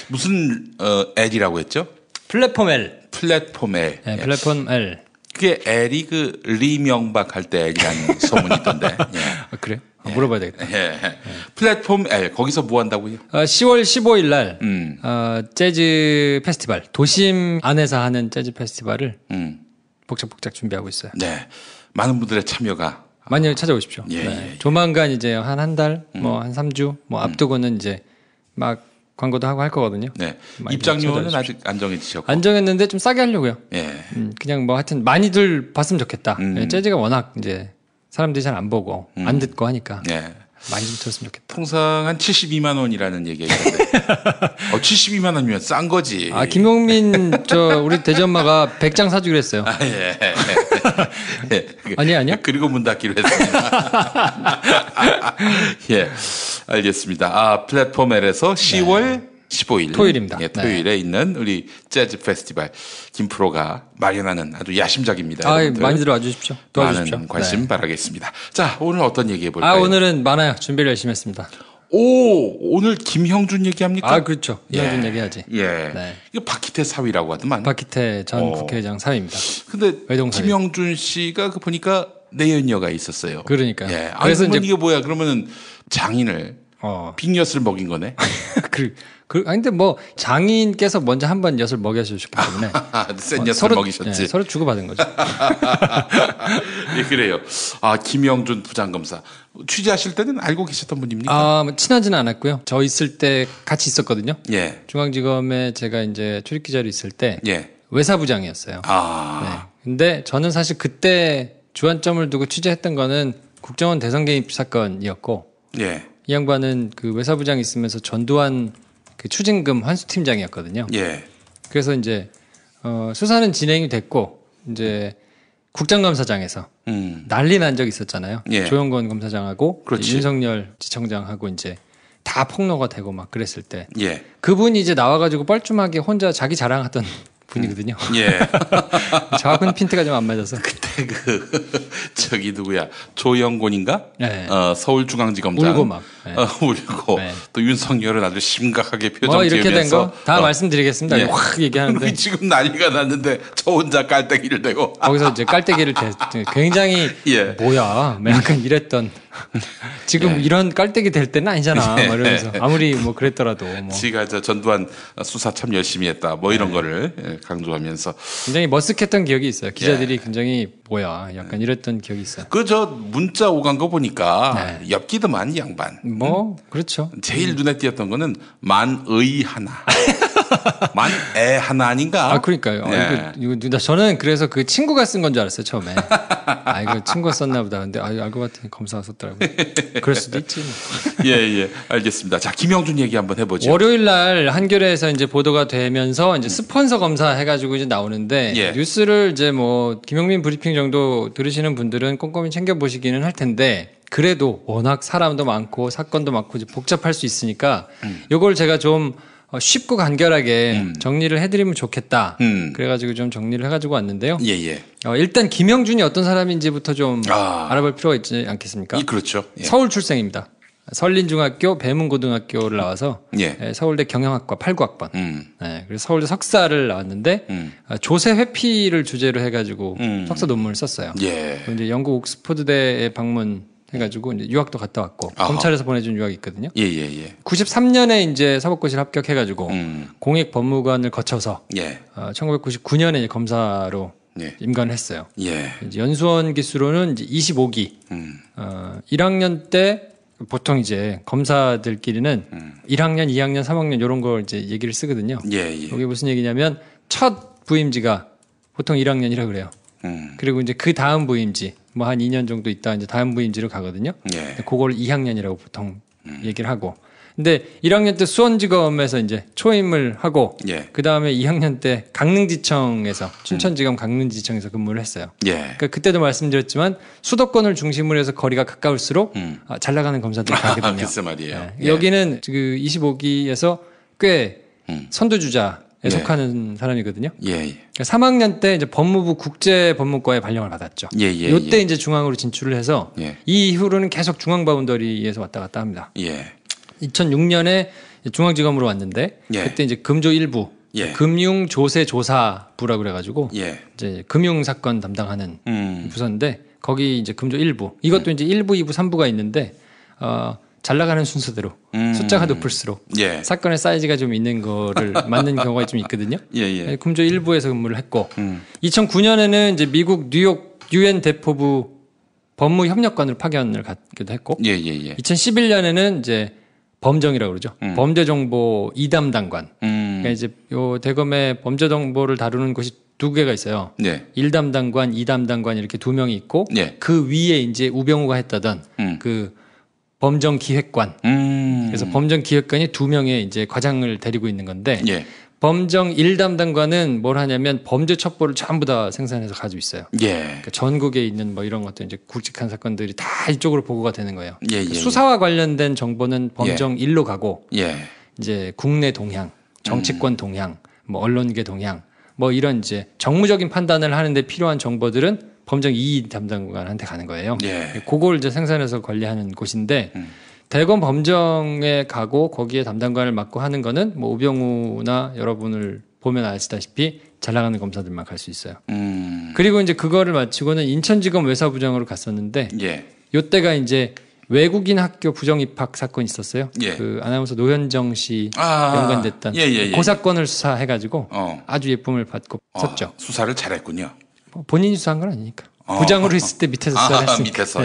무슨 L이라고 했죠? 플랫폼 L. 플랫폼 L. 네, 플랫폼 L. 그게 L이 그 리명박 할 때 L이라는 소문이 있던데. 예. 아, 그래요? 물어봐야 되겠다. 예. 플랫폼 L 거기서 뭐 한다고요? 10월 15일 날 재즈 페스티벌, 도심 안에서 하는 재즈 페스티벌을 복작복작 준비하고 있어요. 네, 많은 분들의 참여가 많이 찾아오십시오. 예, 네. 예. 조만간 이제 한 달, 뭐 한 3주 뭐 앞두고는 이제 막 광고도 하고 할 거거든요. 네. 입장료는 아직 안 정해지셨고. 안 정했는데 좀 싸게 하려고요. 예. 그냥 뭐 하여튼 많이들 봤으면 좋겠다. 재즈가 워낙 이제 사람들이 잘 안 보고 안 듣고 하니까 네. 많이 좀 들었으면 좋겠다. 통상 한 72만 원이라는 얘기가 있는데 72만 원이면 싼 거지. 아, 김용민 우리 대전마가 100장 사주기로 했어요. 아, 예. 예. 아니야? 그리고 문 닫기로 했습니다. 예. 알겠습니다. 플랫폼 L에서 10월 15일 토요일입니다. 예, 토요일에 있는 우리 재즈 페스티벌 김프로가 마련하는 아주 야심작입니다. 많이 들어와 주십시오. 도와주십시오. 많은 관심 바라겠습니다. 자, 오늘 어떤 얘기 해볼까요? 오늘은 많아요. 준비를 열심히 했습니다. 오늘 김형준 얘기합니까? 그렇죠. 김형준 얘기하지. 예. 네. 이거 박희태 사위라고 하더만. 박희태 전 국회의장 사위입니다. 근데 외동사위. 김형준 씨가 보니까 내연녀가 있었어요. 그러니까. 예. 그래서 이게 뭐야? 그러면은 장인을 빅엿을 먹인 거네. 근데 뭐 장인께서 먼저 한번 엿을 먹여주셨기 때문에 센 엿을 먹이셨지. 네, 서로 주고받은 거죠. 예, 그래요. 김영준 부장검사 취재하실 때는 알고 계셨던 분입니까? 친하지는 않았고요. 저 있을 때 같이 있었거든요. 예. 중앙지검에 제가 이제 출입 기자로 있을 때 예. 외사부장이었어요. 네. 근데 저는 사실 그때 주안점을 두고 취재했던 거는 국정원 대선 개입 사건이었고, 예. 이 양반은 그 외사부장이 있으면서 전두환 그 추징금 환수팀장이었거든요. 예. 그래서 이제 수사는 진행이 됐고 이제 국정감사장에서 난리 난 적 있었잖아요. 예. 조영건 검사장하고 그렇지. 윤석열 지청장하고 이제 다 폭로가 되고 막 그랬을 때 예. 그분이 이제 나와가지고 뻘쭘하게 혼자 자기 자랑하던 분이거든요. 예. 저하고는 핀트가 좀 안 맞아서. 그때 저기 누구야 조영곤인가? 네. 서울중앙지검장 울고 막. 네. 울고 네. 또 윤석열은 아주 심각하게 표정 이렇게 된 지으면서 거 다 말씀드리겠습니다. 예. 확 얘기하는데 지금 난리가 났는데 저 혼자 깔때기를 대고 거기서 이제 깔때기를 굉장히 예. 뭐야 약간 이랬던 지금 이런 깔때기 될 때는 아니잖아 막 이러면서 아무리 뭐 그랬더라도 뭐. 지가 저 전두환 수사 참 열심히 했다 뭐 이런 거를 강조하면서 굉장히 머쓱했던 기억이 있어요. 기자들이 굉장히 뭐야 약간 이랬던 기억이 있어요. 그 저 문자 오간 거 보니까 엽기드만 이 양반. 뭐 그렇죠. 제일 눈에 띄었던 거는 만의 하나. 만애 하나 아닌가? 아 그러니까요. 이거 저는 그래서 그 친구가 쓴 건 줄 알았어요 처음에. 이거 친구가 썼나 보다. 근데 알고 봤더니 검사가 썼더라고요. 그럴 수도 있지. 예, 알겠습니다. 자, 김영준 얘기 한번 해보죠. 월요일 날 한겨레에서 이제 보도가 되면서 이제 스폰서 검사 해가지고 이제 나오는데 뉴스를 이제 뭐 김용민 브리핑 정도 들으시는 분들은 꼼꼼히 챙겨 보시기는 할 텐데 그래도 워낙 사람도 많고 사건도 많고 이제 복잡할 수 있으니까 이걸 제가 좀 쉽고 간결하게 정리를 해드리면 좋겠다. 그래가지고 좀 정리를 해가지고 왔는데요. 일단 김영준이 어떤 사람인지부터 좀 알아볼 필요가 있지 않겠습니까? 그렇죠. 서울 출생입니다. 설린중학교, 배문고등학교를 나와서 서울대 경영학과 89학번. 그래서 서울대 석사를 나왔는데 조세 회피를 주제로 해가지고 석사 논문을 썼어요. 이제 영국 옥스퍼드대에 방문해가지고 이제 유학도 갔다 왔고 검찰에서 보내준 유학이 있거든요. 93년에 이제 사법고시를 합격해가지고 공익법무관을 거쳐서 1999년에 이제 검사로 임관을 했어요. 이제 연수원 기수로는 이제 25기. 1학년 때 보통 이제 검사들끼리는 1학년, 2학년, 3학년 이런 걸 이제 얘기를 쓰거든요. 이게 무슨 얘기냐면 첫 부임지가 보통 1학년이라 그래요. 그리고 이제 그 다음 부임지 뭐 한 2년 정도 있다 이제 다음 부임지로 가거든요. 그걸 2학년이라고 보통 얘기를 하고. 근데 1학년 때 수원지검에서 이제 초임을 하고 그 다음에 2학년 때 강릉지청에서 춘천지검 강릉지청에서 근무를 했어요. 그러니까 그때도 말씀드렸지만 수도권을 중심으로 해서 거리가 가까울수록 잘 나가는 검사들이 가거든요. 글쎄 말이에요. 여기는 그 25기에서 꽤 선두주자에 속하는 사람이거든요. 3학년 때 이제 법무부 국제법무과에 발령을 받았죠. 이때 이제 중앙으로 진출을 해서 이 이후로는 계속 중앙바운더리에서 왔다 갔다 합니다. 2006년에 중앙지검으로 왔는데 그때 이제 금조 1부 금융조세조사부라고 그래가지고 이제 금융사건 담당하는 부서인데 거기 이제 금조 1부 이것도 이제 1부, 2부, 3부가 있는데 잘 나가는 순서대로 숫자가 높을수록 사건의 사이즈가 좀 있는 거를 맞는 경우가 좀 있거든요. 금조 1부에서 근무를 했고 2009년에는 이제 미국 뉴욕 UN 대포부 법무협력관으로 파견을 가기도 했고 2011년에는 이제 범정이라고 그러죠. 범죄정보 2담당관. 그러니까 이제 요 대검의 범죄정보를 다루는 곳이 두 개가 있어요. 1담당관, 2담당관 이렇게 두 명이 있고 그 위에 이제 우병우가 했다던 그 범정기획관. 그래서 범정기획관이 두 명의 이제 과장을 데리고 있는 건데 범정 1담당관은 뭘 하냐면 범죄 첩보를 전부 다 생산해서 가지고 있어요. 그러니까 전국에 있는 뭐 이런 것들 이제 굵직한 사건들이 다 이쪽으로 보고가 되는 거예요. 수사와 관련된 정보는 범정 1로 가고 이제 국내 동향, 정치권 동향, 뭐 언론계 동향, 뭐 이런 이제 정무적인 판단을 하는데 필요한 정보들은 범정 2 담당관한테 가는 거예요. 그걸 이제 생산해서 관리하는 곳인데 대검 범정에 가고 거기에 담당관을 맡고 하는 거는 뭐 우병우나 여러분을 보면 아시다시피 잘 나가는 검사들만 갈 수 있어요. 그리고 이제 그거를 마치고는 인천지검 외사부장으로 갔었는데 요때가 이제 외국인 학교 부정 입학 사건이 있었어요. 그 아나운서 노현정 씨 연관됐던 그 사건을 수사해가지고 아주 예쁨을 받고 썼죠. 수사를 잘했군요. 본인이 수사한 건 아니니까. 부장으로 있을 때 밑에서 수사를 했으니까. 밑에서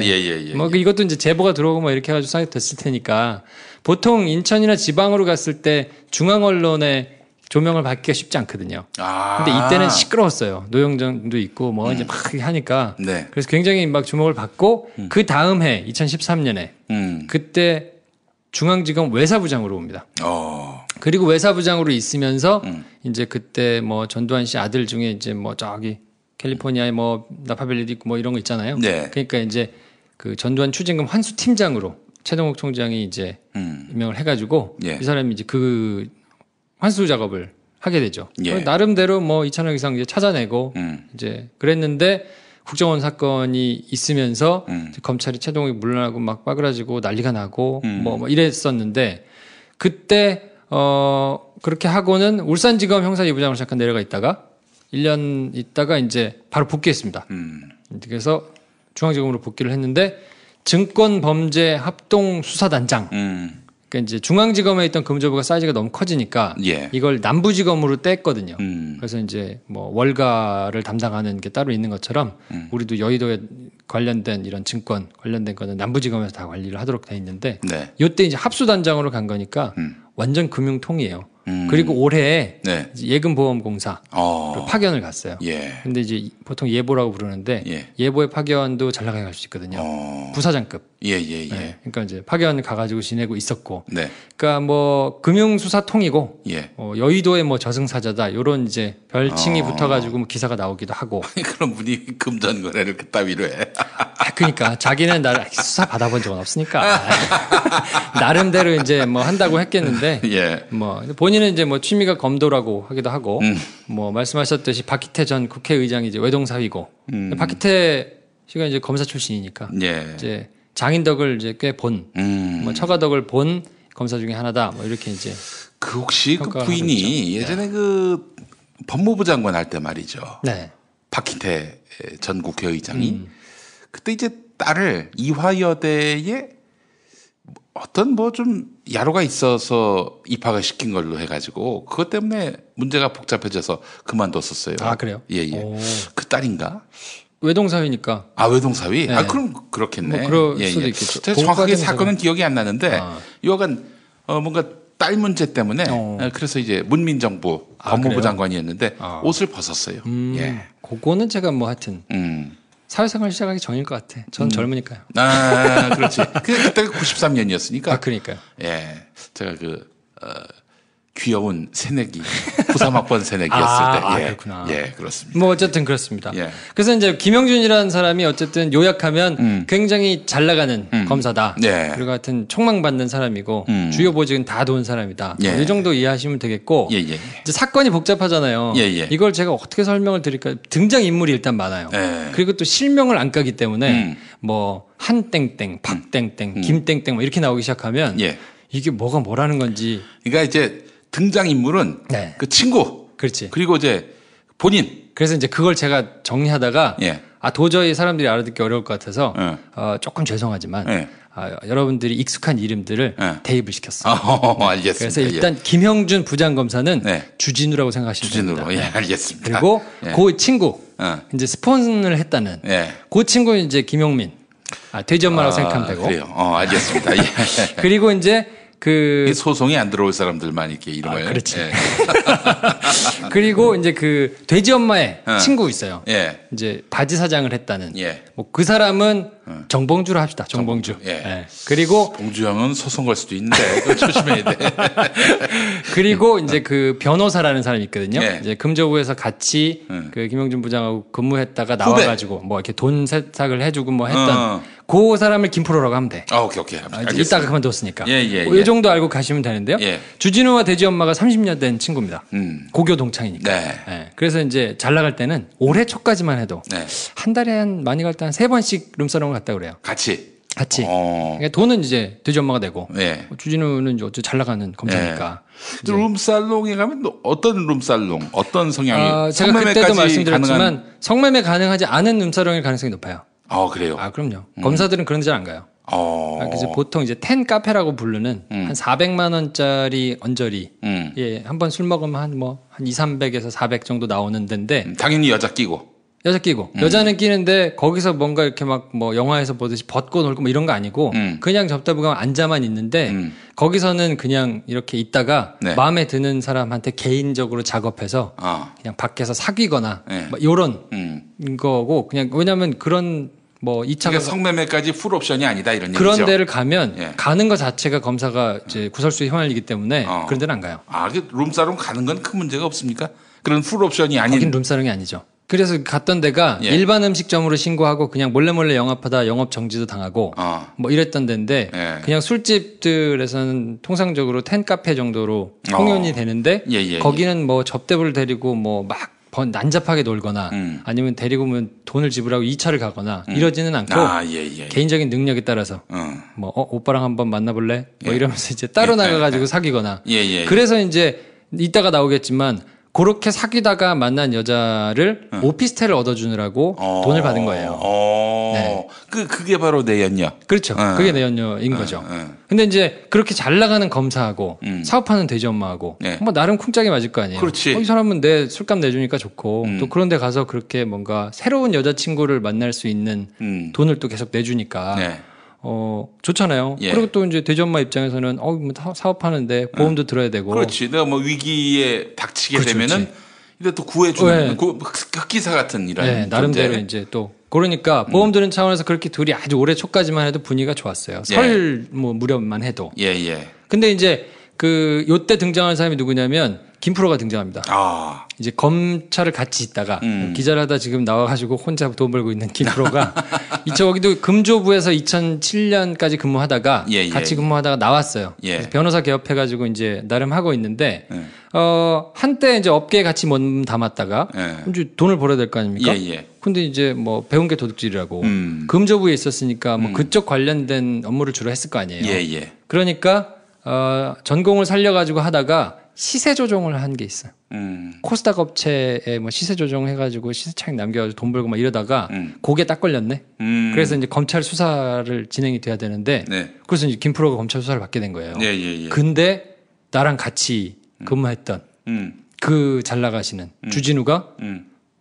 뭐 이것도 이제 제보가 들어오고 뭐 이렇게 해가지고 수사가 됐을 테니까 보통 인천이나 지방으로 갔을 때 중앙 언론에 조명을 받기가 쉽지 않거든요. 근데 이때는 시끄러웠어요. 노영정도 있고 뭐 이제 막 하니까. 그래서 굉장히 막 주목을 받고 그 다음 해 2013년에 그때 중앙지검 외사부장으로 옵니다. 그리고 외사부장으로 있으면서 이제 그때 뭐 전두환 씨 아들 중에 이제 뭐 저기 캘리포니아에 뭐 나파밸리도 있고 뭐 이런 거 있잖아요. 네. 그러니까 이제 그 전두환 추징금 환수 팀장으로 최동욱 총장이 이제 임명을 해가지고 이 사람이 이제 그 환수 작업을 하게 되죠. 나름대로 뭐 2천억 이상 이제 찾아내고 이제 그랬는데 국정원 사건이 있으면서 검찰이 최동욱이 물러나고 막 빠그라지고 난리가 나고 뭐 이랬었는데 그때 그렇게 하고는 울산지검 형사 2부장으로 잠깐 내려가 있다가 1년 있다가 이제 바로 복귀했습니다. 그래서 중앙지검으로 복귀를 했는데 증권범죄합동수사단장. 그러니까 이제 중앙지검에 있던 금조부가 사이즈가 너무 커지니까 이걸 남부지검으로 뗐거든요. 그래서 이제 뭐 월가를 담당하는 게 따로 있는 것처럼 우리도 여의도에 관련된 이런 증권 관련된 거는 남부지검에서 다 관리를 하도록 돼 있는데 이때 이제 합수단장으로 간 거니까 완전 금융통이에요. 그리고 올해 예금보험공사 파견을 갔어요. 근데 이제 보통 예보라고 부르는데 예보의 파견도 잘 나가게 갈 수 있거든요. 부사장급. 그러니까 이제 파견 가가지고 지내고 있었고. 그러니까 뭐 금융수사통이고 여의도의 뭐 저승사자다 이런 이제 별칭이 붙어가지고 뭐 기사가 나오기도 하고. 그런 분이 금전거래를 그따위로 해. 그러니까 자기는 나를 수사 받아본 적은 없으니까 나름대로 이제 뭐 한다고 했겠는데 뭐 본인은 이제 뭐 취미가 검도라고 하기도 하고 뭐 말씀하셨듯이 박희태 전 국회의장이 이제 외동사위고 박희태 씨가 이제 검사 출신이니까 이제 장인덕을 이제 꽤 본 뭐 처가덕을 본 검사 중에 하나다 뭐 이렇게 이제 그 혹시 그 부인이 예전에 그 법무부 장관 할 때 말이죠. 박희태 전 국회의장이 그때 이제 딸을 이화여대에 어떤 뭐 좀 야로가 있어서 입학을 시킨 걸로 해가지고 그것 때문에 문제가 복잡해져서 그만뒀었어요. 아 그래요? 그 딸인가? 외동사위니까. 아 외동사위? 아 그럼 그렇겠네. 뭐 그럴 수도 있겠죠. 제가 정확하게 사건은 기억이 안 나는데 여하간 뭔가 딸 문제 때문에 그래서 이제 문민정부 법무부 장관이었는데 옷을 벗었어요. 그거는 제가 뭐 하여튼. 사회생활 시작하기 전일 것 같아. 전 젊으니까요. 아, 그렇지. 그때가 93년이었으니까. 아, 그러니까요. 제가 귀여운 새내기, 93학번 새내기였을 때. 그렇구나. 그렇습니다. 뭐 어쨌든 그렇습니다. 그래서 이제 김영준이라는 사람이 어쨌든 요약하면 굉장히 잘 나가는 검사다. 그리고 하여튼 촉망받는 사람이고 주요 보직은 다 도운 사람이다. 이 정도 이해하시면 되겠고 이제 사건이 복잡하잖아요. 이걸 제가 어떻게 설명을 드릴까요? 등장인물이 일단 많아요. 그리고 또 실명을 안 까기 때문에 뭐 한땡땡, 박땡땡, 김땡땡 뭐 이렇게 나오기 시작하면 이게 뭐가 뭐라는 건지. 그러니까 이제 등장인물은 그 친구. 그렇지. 그리고 이제 본인. 그래서 이제 그걸 제가 정리하다가 도저히 사람들이 알아듣기 어려울 것 같아서 조금 죄송하지만 여러분들이 익숙한 이름들을 대입을 시켰어요. 알겠습니다. 그래서 일단 김형준 부장검사는 주진우라고 생각하시면 됩니다. 알겠습니다. 그리고 그 친구 이제 스폰을 했다는 그 친구는 이제 김용민. 돼지 엄마라고 생각하면 되고. 그래요. 알겠습니다. 그리고 이제 소송이 안 들어올 사람들만 이렇게 이름을. 그렇지. 그리고 이제 그 돼지 엄마의 친구 있어요. 이제 바지 사장을 했다는. 뭐 그 사람은 정봉주로 합시다. 정봉주. 그리고 봉주 형은 소송 걸 수도 있는데 그거 조심해야 돼. 그리고 이제 그 변호사라는 사람이 있거든요. 이제 금조부에서 같이 그 김영준 부장하고 근무했다가 나와가지고 뭐 이렇게 돈 세탁을 해주고 뭐 했던 그 사람을 김프로라고 하면 돼. 오케이. 이따가 그만뒀으니까. 이 정도 알고 가시면 되는데요. 주진우와 돼지 엄마가 30년 된 친구입니다. 고교 동창이니까. 그래서 이제 잘 나갈 때는 올해 초까지만 해도 한 달에 많이 갈 때 한 3번씩 룸사롱을 갔다 그래요. 같이. 그러니까 돈은 이제 돼지 엄마가 내고 주진우는 이제 어째 잘 나가는 검사니까. 룸살롱에 가면 어떤 룸살롱, 어떤 성향이? 제가 그때도 말씀드렸지만 성매매 가능하지 않은 룸사롱일 가능성이 높아요. 그래요? 그럼요. 검사들은 그런 데 잘 안 가요. 그래서 보통 이제 텐 카페라고 부르는 한 400만 원짜리 언저리, 한번 술 먹으면 한 200~300에서 400 정도 나오는 데인데. 당연히 여자 끼고. 여자는 끼는데 거기서 뭔가 이렇게 막 뭐 영화에서 보듯이 벗고 놀고 뭐 이런 거 아니고 그냥 접다 보면 앉아만 있는데 거기서는 그냥 이렇게 있다가 마음에 드는 사람한테 개인적으로 작업해서 그냥 밖에서 사귀거나 뭐 이런 거고 그냥 왜냐면 그런 뭐 2차 그러니까 성매매까지 풀 옵션이 아니다 이런 얘기죠. 그런 데를 가면 가는 것 자체가 검사가 이제 구설수에 휘말리기 때문에 그런 데는 안 가요. 그 룸사롱 가는 건 큰 문제가 없습니까? 그런 풀 옵션이 아닌. 거긴 룸사롱이 아니죠. 그래서 갔던 데가 예. 일반 음식점으로 신고하고 그냥 몰래 영업하다 영업 정지도 당하고 뭐 이랬던 데인데 예. 그냥 술집들에서는 통상적으로 텐카페 정도로 공연이 되는데 거기는 뭐 접대부를 데리고 뭐 막 난잡하게 놀거나 아니면 데리고 오면 돈을 지불하고 2차를 가거나 이러지는 않고 개인적인 능력에 따라서 뭐 오빠랑 한번 만나볼래? 뭐 이러면서 이제 따로 나가가지고 사귀거나 그래서 이제 이따가 나오겠지만 그렇게 사귀다가 만난 여자를 오피스텔을 얻어주느라고 돈을 받은 거예요. 네. 그게 바로 내연녀. 그렇죠. 그게 내연녀인 거죠. 근데 이제 그렇게 잘 나가는 검사하고 사업하는 돼지 엄마하고 뭐 나름 쿵짝이 맞을 거 아니에요. 그렇지. 이 사람은 내 술값 내주니까 좋고 또 그런 데 가서 그렇게 뭔가 새로운 여자친구를 만날 수 있는 돈을 또 계속 내주니까 좋잖아요. 그리고 또 이제 돼지 엄마 입장에서는 뭐 사업하는데 보험도 들어야 되고. 그렇지. 내가 뭐 위기에 닥치게 되면은 근데 또 구해주는 흑기사 같은 이런 나름대로 이제 또 그러니까 보험 드는 차원에서 그렇게 둘이 아주 올해 초까지만 해도 분위기가 좋았어요. 설 뭐 무렵만 해도. 근데 이제 요때 등장하는 사람이 누구냐면 김프로가 등장합니다. 이제 검찰을 같이 있다가 기자를 하다 지금 나와가지고 혼자 돈 벌고 있는 김프로가 저기도 금조부에서 2007년까지 근무하다가 같이 근무하다가 나왔어요. 그래서 변호사 개업해가지고 이제 나름 하고 있는데 한때 이제 업계에 같이 몸 담았다가 이제 돈을 벌어야 될 거 아닙니까? 근데 이제 뭐 배운 게 도둑질이라고 금조부에 있었으니까 뭐 그쪽 관련된 업무를 주로 했을 거 아니에요. 그러니까 전공을 살려가지고 하다가 시세 조종을 한 게 있어요. 코스닥 업체에 뭐 시세 조정해가지고 시세차익 남겨가지고 돈 벌고 막 이러다가 고개 딱 걸렸네. 그래서 이제 검찰 수사를 진행이 돼야 되는데 그래서 이제 김프로가 검찰 수사를 받게 된 거예요. 근데 나랑 같이 근무했던 그 잘 나가시는 주진우가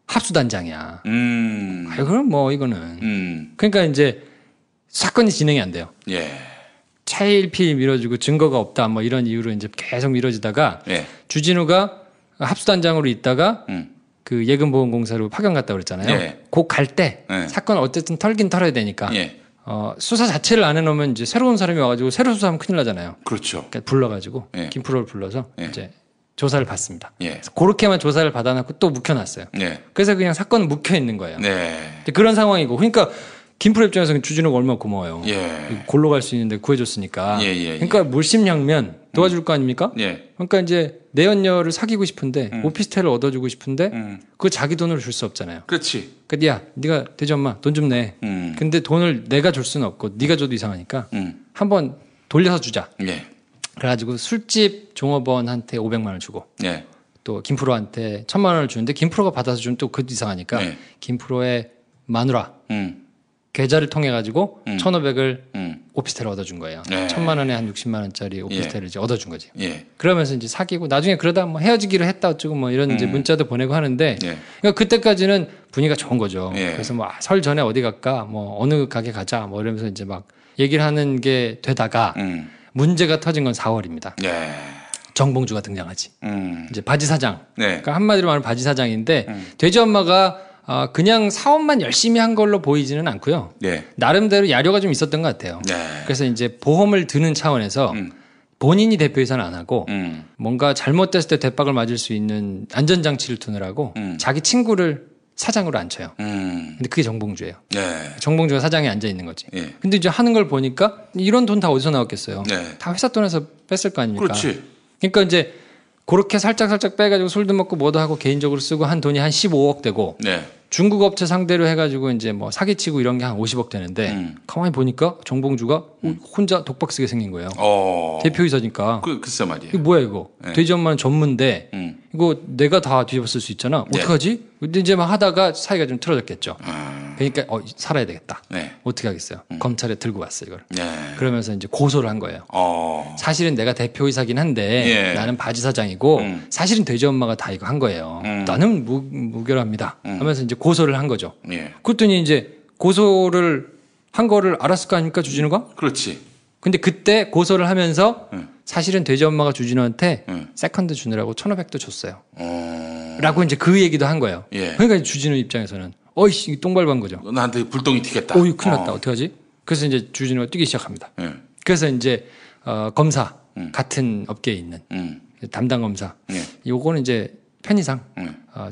합수단장이야. 아유, 그럼 뭐 이거는. 그러니까 이제 사건이 진행이 안 돼요. 차일피일 미뤄지고 증거가 없다 뭐 이런 이유로 이제 계속 미뤄지다가 주진우가 합수단장으로 있다가 그 예금보험공사로 파견 갔다 그랬잖아요. 곧 갈 때 사건 어쨌든 털긴 털어야 되니까 수사 자체를 안 해놓으면 이제 새로운 사람이 와가지고 새로 수사하면 큰일 나잖아요. 그렇죠. 그러니까 불러가지고 김프로를 불러서 이제 조사를 받습니다. 그렇게만 조사를 받아놓고 또 묵혀놨어요. 그래서 그냥 사건은 묵혀 있는 거예요. 그런 상황이고 그러니까 김프로 입장에서는 주진우가 얼마나 고마워요. 골로 갈 수 있는데 구해줬으니까. 그러니까 물심양면 도와줄 거 아닙니까? 그러니까 이제 내연녀를 사귀고 싶은데 오피스텔을 얻어주고 싶은데 그거 자기 돈으로 줄 수 없잖아요. 그렇지. 그러니까 야, 네가 돼지 엄마 돈 좀 내. 근데 돈을 내가 줄 수는 없고 네가 줘도 이상하니까 한번 돌려서 주자. 그래가지고 술집 종업원한테 500만 원을 주고 또 김프로한테 1000만 원을 주는데 김프로가 받아서 주면 또 그것도 이상하니까 김프로의 마누라 계좌를 통해 가지고 1,500을 오피스텔을 얻어준 거예요. 1,000만 원에 한 60만 원짜리 오피스텔을 이제 얻어준 거지. 그러면서 이제 사귀고 나중에 그러다 뭐 헤어지기로 했다 어쩌고 뭐 이런 이제 문자도 보내고 하는데 그러니까 그때까지는 분위기가 좋은 거죠. 그래서 뭐 설 전에 어디 갈까 뭐 어느 가게 가자 뭐 이러면서 이제 막 얘기를 하는 게 되다가 문제가 터진 건 4월입니다. 정봉주가 등장하지. 이제 바지 사장. 그러니까 한마디로 말하면 바지 사장인데 돼지 엄마가 그냥 사업만 열심히 한 걸로 보이지는 않고요. 나름대로 야료가 좀 있었던 것 같아요. 그래서 이제 보험을 드는 차원에서 본인이 대표이사는 안 하고 뭔가 잘못됐을 때 대박을 맞을 수 있는 안전장치를 두느라고 자기 친구를 사장으로 앉혀요. 근데 그게 정봉주예요. 정봉주가 사장에 앉아 있는 거지. 근데 이제 하는 걸 보니까 이런 돈 다 어디서 나왔겠어요. 다 회사 돈에서 뺐을 거 아닙니까? 그렇지. 그러니까 이제 그렇게 살짝 빼가지고 술도 먹고 뭐도 하고 개인적으로 쓰고 한 돈이 한 15억 되고 중국 업체 상대로 해가지고 이제 뭐 사기치고 이런 게 한 50억 되는데 가만히 보니까 정봉주가 혼자 독박 쓰게 생긴 거예요. 대표이사니까. 글쎄 말이에요. 이거 뭐야 이거. 돼지 엄마는 전문데 이거 내가 다 뒤집어 쓸 수 있잖아. 어떡하지? 근데 이제 막 하다가 사이가 좀 틀어졌겠죠. 그러니까 살아야 되겠다. 어떻게 하겠어요? 검찰에 들고 왔어 이걸. 그러면서 이제 고소를 한 거예요. 사실은 내가 대표이사긴 한데 나는 바지 사장이고 사실은 돼지 엄마가 다 이거 한 거예요. 나는 무결합니다. 하면서 이제 고소를 한 거죠. 그랬더니 이제 고소를 한 거를 알았을 거 아닙니까 주진우가? 그렇지. 근데 그때 고소를 하면서 사실은 돼지 엄마가 주진우한테 세컨드 주느라고 1,500도 줬어요. 라고 이제 그 얘기도 한 거예요. 그러니까 주진우 입장에서는 어이씨 똥 밟은 거죠. 나한테 불똥이 튀겠다. 어이 큰일 났다. 어떡하지? 그래서 이제 주진우가 뛰기 시작합니다. 그래서 이제 검사 같은 업계에 있는 담당 검사. 요거는 이제 편의상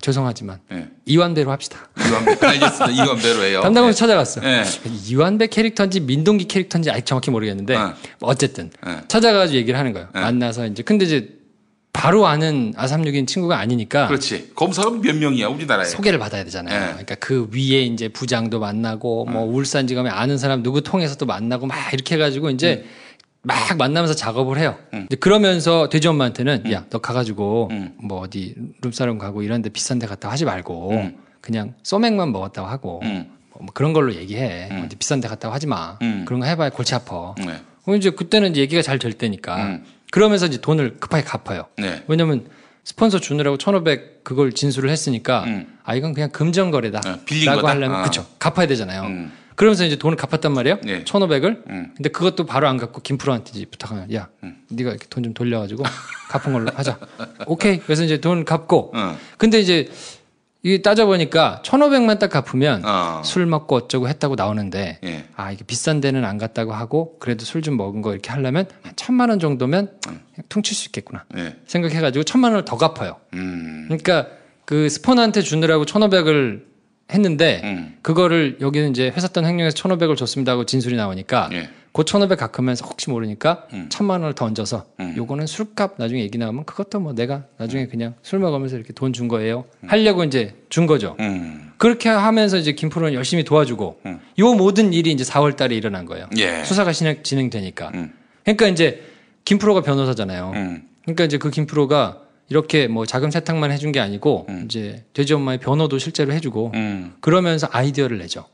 죄송하지만 이완배로 합시다. 이완배 알겠습니다. 이완배로 해요. 담당원에서 찾아갔어. 이완배 캐릭터인지 민동기 캐릭터인지 아직 정확히 모르겠는데 어쨌든 찾아가지고 얘기를 하는 거예요. 만나서 이제 근데 이제 바로 아는 아삼육인 친구가 아니니까. 그렇지. 검사가 몇 명이야 우리나라에. 소개를 받아야 되잖아요. 그러니까 그 위에 이제 부장도 만나고 뭐 울산지검에 아는 사람 누구 통해서 또 만나고 막 이렇게 해가지고 이제 막 만나면서 작업을 해요. 이제 그러면서 돼지 엄마한테는 야, 너 가가지고 뭐 어디 룸사롱 가고 이런 데 비싼 데 갔다 하지 말고 그냥 소맥만 먹었다고 하고 뭐 그런 걸로 얘기해. 어디 비싼 데 갔다고 하지 마. 그런 거 해봐야 골치 아파. 그럼 이제 그때는 이제 얘기가 잘 될 때니까. 그러면서 이제 돈을 급하게 갚아요. 왜냐면 스폰서 주느라고 1,500 그걸 진술을 했으니까 이건 그냥 금전거래다. 빌린 라고 거다? 하려면 그쵸. 갚아야 되잖아요. 그러면서 이제 돈을 갚았단 말이에요. 1,500을. 근데 그것도 바로 안 갚고 김프로한테 이제 부탁하면 야, 네가 이렇게 돈 좀 돌려가지고 갚은 걸로 하자. 오케이. 그래서 이제 돈 갚고. 근데 이제 이게 따져보니까 1,500만 딱 갚으면 술 먹고 어쩌고 했다고 나오는데 이게 비싼 데는 안 갔다고 하고 그래도 술 좀 먹은 거 이렇게 하려면 한 1,000만 원 정도면 퉁칠 수 있겠구나 생각해가지고 1,000만 원을 더 갚아요. 그러니까 그 스폰한테 주느라고 1,500을 했는데 그거를 여기는 이제 회사 돈 횡령해서 1,500을 줬습니다 하고 진술이 나오니까 그 1,500 갚으면서 혹시 모르니까 1,000만 원을 더 얹어서 요거는 술값 나중에 얘기 나오면 그것도 뭐 내가 나중에 그냥 술 먹으면서 이렇게 돈 준 거예요 하려고 이제 준 거죠. 그렇게 하면서 이제 김프로는 열심히 도와주고 요 모든 일이 이제 4월 달에 일어난 거예요. 수사가 진행되니까. 그러니까 이제 김프로가 변호사잖아요. 그러니까 이제 그 김프로가 이렇게 뭐 자금 세탁만 해준 게 아니고 이제 돼지 엄마의 변호도 실제로 해주고 그러면서 아이디어를 내죠.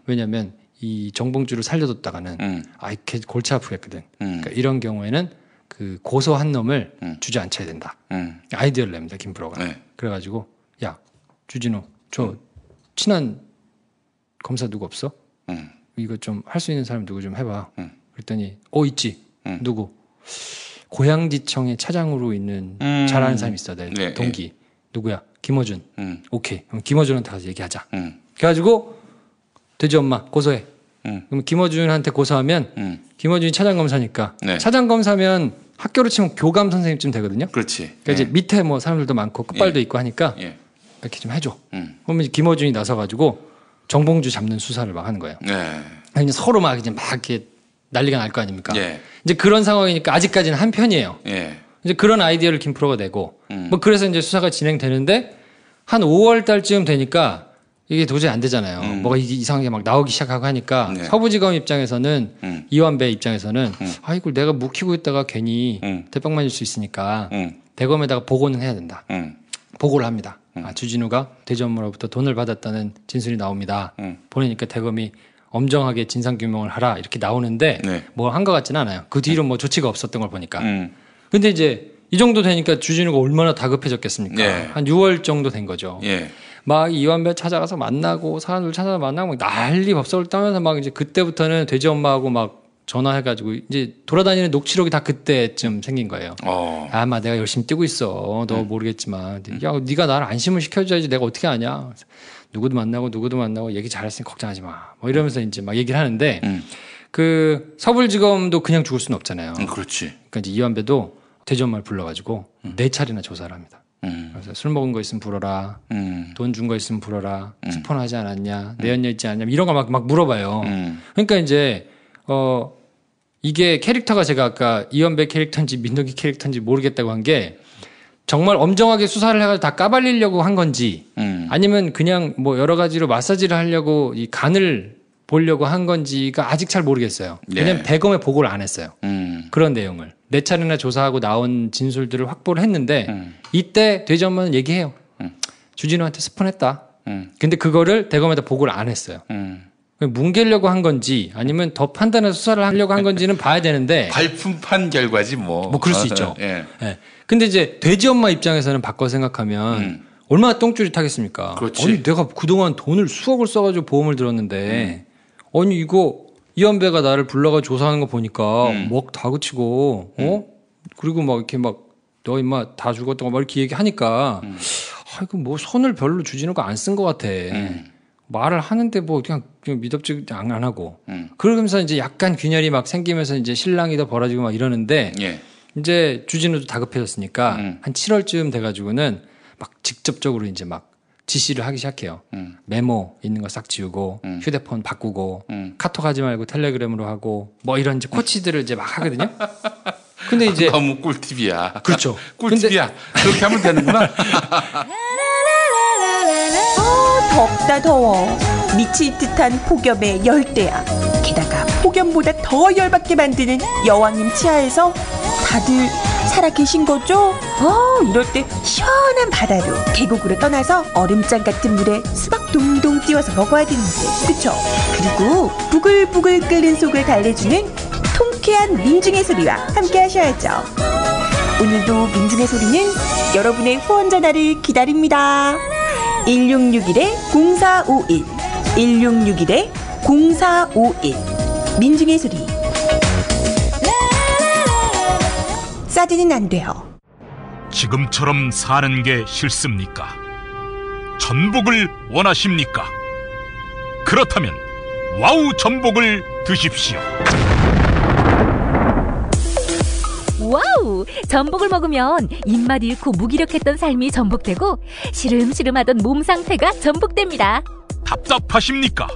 왜냐하면 이 정봉주를 살려뒀다가는 이렇게 골치 아프겠거든. 그러니까 이런 경우에는 그 고소한 놈을 주저앉혀야 된다. 아이디어를 냅니다 김프로가. 그래가지고 야 주진우 저 친한 검사 누구 없어? 이거 좀 할 수 있는 사람 누구 좀 해봐. 그랬더니 있지. 누구? 고양지청의 차장으로 있는 잘하는 사람이 있어. 내 동기. 누구야? 김어준. 오케이. 그럼 김어준한테 가서 얘기하자. 그래가지고 돼지 엄마 고소해. 그럼 김어준한테 고소하면 김어준이 차장검사니까 차장검사면 학교로 치면 교감 선생님쯤 되거든요. 그렇지. 그러니까 이제 밑에 뭐 사람들도 많고 끝발도 있고 하니까 이렇게 좀 해줘. 그러면 이제 김어준이 나서가지고 정봉주 잡는 수사를 막 하는 거예요. 이제 서로 막 이렇게 난리가 날 거 아닙니까? 이제 그런 상황이니까 아직까지는 한 편이에요. 이제 그런 아이디어를 김프로가 내고 뭐 그래서 이제 수사가 진행되는데 한 5월 달쯤 되니까 이게 도저히 안 되잖아요. 뭐가 이상하게 막 나오기 시작하고 하니까 서부지검 입장에서는 이완배 입장에서는 이걸 내가 묵히고 있다가 괜히 대빵 맞을 수 있으니까 대검에다가 보고는 해야 된다. 보고를 합니다. 주진우가 돼지 엄마로부터 돈을 받았다는 진술이 나옵니다. 보내니까 대검이 엄정하게 진상규명을 하라 이렇게 나오는데 뭐 한 것 같지는 않아요. 그 뒤로 뭐 조치가 없었던 걸 보니까. 근데 이제 이 정도 되니까 주진우가 얼마나 다급해졌겠습니까? 한 6월 정도 된 거죠. 막 이완배 찾아가서 만나고 사람들 찾아서 만나고 난리 법석을 따면서 막 이제 그때부터는 돼지 엄마하고 막 전화해가지고 이제 돌아다니는 녹취록이 다 그때쯤 생긴 거예요. 아마 내가 열심히 뛰고 있어. 너 모르겠지만 야 네가 나를 안심을 시켜줘야지 내가 어떻게 아냐. 누구도 만나고 얘기 잘했으니 걱정하지 마. 뭐 이러면서 이제 막 얘기를 하는데 그 서울지검도 그냥 죽을 수는 없잖아요. 그렇지. 그러니까 이제 이완배도 돼지 엄마를 불러가지고 4차례나 조사를 합니다. 그래서 술 먹은 거 있으면 불어라. 돈 준 거 있으면 불어라. 스폰하지 않았냐. 내연녀 있지 않냐. 이런 거 막 물어봐요. 그러니까 이제 이게 캐릭터가 제가 아까 이완배 캐릭터인지 민동기 캐릭터인지 모르겠다고 한 게 정말 엄정하게 수사를 해가지고 다 까발리려고 한 건지 아니면 그냥 뭐 여러 가지로 마사지를 하려고 이 간을 보려고 한 건지가 아직 잘 모르겠어요. 왜냐면 대검에 보고를 안 했어요. 그런 내용을. 4차례나 조사하고 나온 진술들을 확보를 했는데 이때 돼지 엄마는 얘기해요. 주진우한테 스폰했다. 근데 그거를 대검에다 보고를 안 했어요. 뭉개려고 한 건지 아니면 더 판단해서 수사를 하려고 한 건지는 봐야 되는데 발품판 결과지 뭐 그럴 수 있죠. 근데 이제 돼지 엄마 입장에서는 바꿔 생각하면 얼마나 똥줄이 타겠습니까? 그렇지. 아니 내가 그동안 돈을 수억을 써가지고 보험을 들었는데 아니 이거 이완배가 나를 불러가 조사하는 거 보니까 목 다그치고 그리고 막 이렇게 막 너 임마 다 죽었던 거 막 이렇게 얘기하니까 이거 뭐 손을 별로 주진우가 안 쓴 것 같아. 말을 하는데 뭐 그냥 미덥지 안 하고 그러면서 이제 약간 균열이 막 생기면서 이제 신랑이 더 벌어지고 막 이러는데 이제 주진우도 다급해졌으니까 한 7월쯤 돼가지고는 막 직접적으로 이제 막 지시를 하기 시작해요. 메모 있는 거 싹 지우고 휴대폰 바꾸고 카톡 하지 말고 텔레그램으로 하고 뭐 이런 이제 코치들을 이제 막 하거든요. 근데 이제 너무 꿀팁이야. 그렇죠. 꿀팁이야. 그렇게 하면 되는구나. 덥다 더워. 미칠 듯한 폭염의 열대야. 게다가 폭염보다 더 열받게 만드는 여왕님 치하에서 다들 살아계신 거죠? 이럴 때 시원한 바다로 계곡으로 떠나서 얼음장 같은 물에 수박 동동 띄워서 먹어야 되는데, 그쵸? 그리고 부글부글 끓는 속을 달래주는 통쾌한 민중의 소리와 함께 하셔야죠. 오늘도 민중의 소리는 여러분의 후원 전화를 기다립니다. 1661-0451 1661-0451 민중의 소리. 싸지는 안 돼요. 지금처럼 사는 게 싫습니까? 전복을 원하십니까? 그렇다면 와우 전복을 드십시오. 와우! 전복을 먹으면 입맛 잃고 무기력했던 삶이 전복되고 시름시름하던 몸 상태가 전복됩니다. 답답하십니까?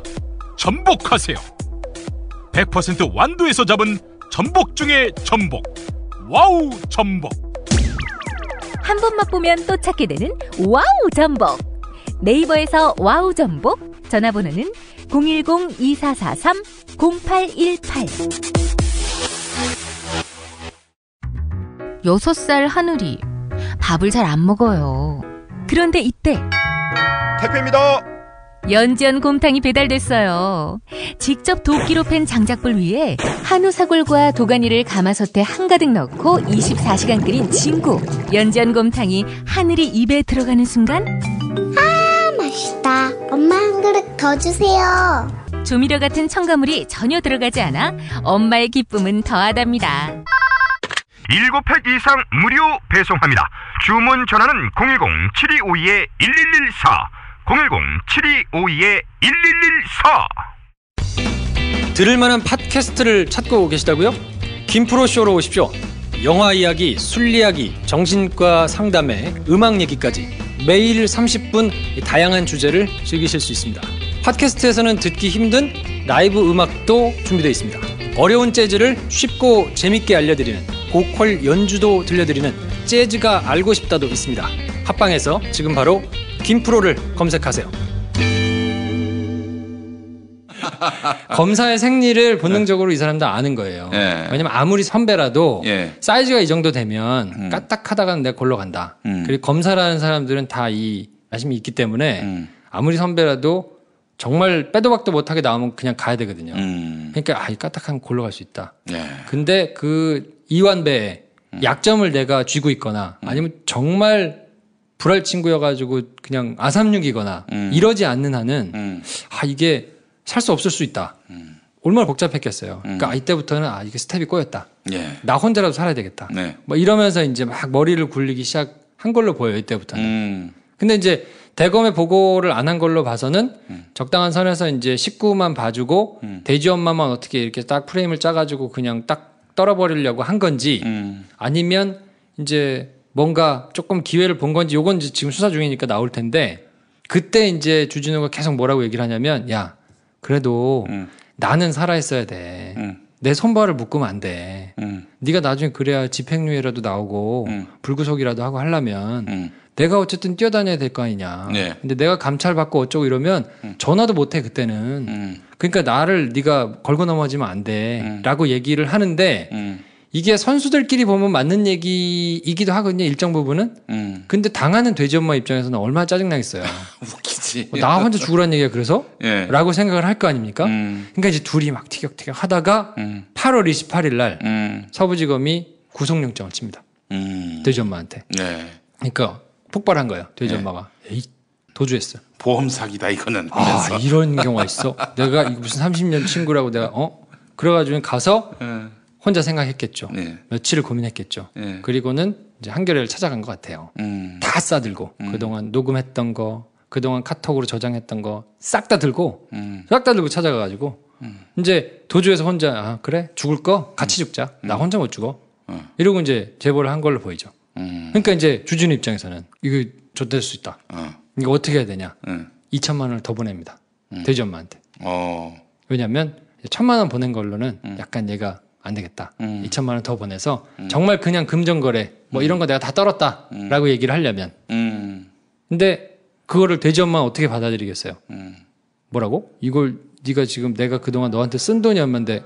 전복하세요. 100% 완도에서 잡은 전복 중에 전복. 와우 전복. 한 번 맛보면 또 찾게 되는 와우 전복. 네이버에서 와우 전복, 전화번호는 010-2443-0818. 6살 하늘이 밥을 잘 안 먹어요. 그런데 이때 택배입니다. 연지연 곰탕이 배달됐어요. 직접 도끼로 팬 장작불 위에 한우 사골과 도가니를 가마솥에 한가득 넣고 24시간 끓인 진구. 연지연 곰탕이 하늘이 입에 들어가는 순간, 아, 맛있다. 엄마 한 그릇 더 주세요. 조미료 같은 첨가물이 전혀 들어가지 않아 엄마의 기쁨은 더하답니다. 7팩 이상 무료 배송합니다. 주문 전화는 010-7252-1114 010-7252-1114. 들을만한 팟캐스트를 찾고 계시다고요? 김프로쇼로 오십시오. 영화 이야기, 술 이야기, 정신과 상담에 음악 얘기까지 매일 30분 다양한 주제를 즐기실 수 있습니다. 팟캐스트에서는 듣기 힘든 라이브 음악도 준비되어 있습니다. 어려운 재즈를 쉽고 재밌게 알려드리는 보컬 연주도 들려드리는 재즈가 알고 싶다도 있습니다. 팟빵에서 지금 바로 김프로를 검색하세요. 검사의 생리를 본능적으로 이 사람도 아는 거예요. 왜냐면 아무리 선배라도 사이즈가 이 정도 되면 까딱하다가는 내가 골로 간다. 그리고 검사라는 사람들은 다 이 야심이 있기 때문에 아무리 선배라도 정말 빼도 박도 못하게 나오면 그냥 가야 되거든요. 그러니까 이 까딱하면 골로 갈 수 있다. 근데 그 이완배의 약점을 내가 쥐고 있거나 아니면 정말 불알 친구여가지고 그냥 아삼육이거나 이러지 않는 한은 이게 살 수 없을 수 있다. 얼마나 복잡했겠어요. 그러니까 이때부터는 이게 스텝이 꼬였다. 나 혼자라도 살아야 되겠다. 뭐 이러면서 이제 막 머리를 굴리기 시작한 걸로 보여요. 이때부터는. 근데 이제 대검에 보고를 안 한 걸로 봐서는 적당한 선에서 이제 식구만 봐주고 돼지 엄마만 어떻게 이렇게 딱 프레임을 짜가지고 그냥 딱 떨어버리려고 한 건지 아니면 이제 뭔가 조금 기회를 본 건지 요건 이제 지금 수사 중이니까 나올 텐데 그때 이제 주진우가 계속 뭐라고 얘기를 하냐면 야 그래도 나는 살아있어야 돼. 내 손발을 묶으면 안 돼. 네가 나중에 그래야 집행유예라도 나오고 불구속이라도 하고 하려면 내가 어쨌든 뛰어다녀야 될 거 아니냐. 근데 내가 감찰 받고 어쩌고 이러면 전화도 못 해 그때는. 그러니까 나를 네가 걸고 넘어지면 안 돼. 라고 얘기를 하는데 이게 선수들끼리 보면 맞는 얘기이기도 하거든요. 일정 부분은. 근데 당하는 돼지 엄마 입장에서는 얼마나 짜증나겠어요. 웃기지. 나 혼자 죽으라는 얘기가 그래서? 라고 생각을 할 거 아닙니까? 그러니까 이제 둘이 막 티격태격 하다가 8월 28일 날 서부지검이 구속영장을 칩니다. 돼지 엄마한테. 그러니까 폭발한 거예요. 돼지 엄마가. 에이, 도주했어. 보험 사기다 이거는. 이런 경우가 있어. 내가 무슨 30년 친구라고 내가 그래가지고 가서 혼자 생각했겠죠. 며칠을 고민했겠죠. 그리고는 이제 한겨레를 찾아간 것 같아요. 다 싸들고 그동안 녹음했던 거, 그동안 카톡으로 저장했던 거 싹 다 들고 찾아가가지고 이제 도주해서 혼자 그래 죽을 거 같이 죽자. 나 혼자 못 죽어. 이러고 이제 제보를 한 걸로 보이죠. 그러니까 이제 주진우 입장에서는 이거 좆될 수 있다. 이거 어떻게 해야 되냐? 2천만 원을 더 보냅니다. 돼지 엄마한테. 왜냐하면 1,000만 원 보낸 걸로는 약간 얘가 안 되겠다. 2천만 원 더 보내서 정말 그냥 금전거래 뭐 이런 거 내가 다 떨었다라고 얘기를 하려면. 근데 그거를 돼지 엄마는 어떻게 받아들이겠어요? 뭐라고? 이걸 네가 지금 내가 그동안 너한테 쓴 돈이 얼만데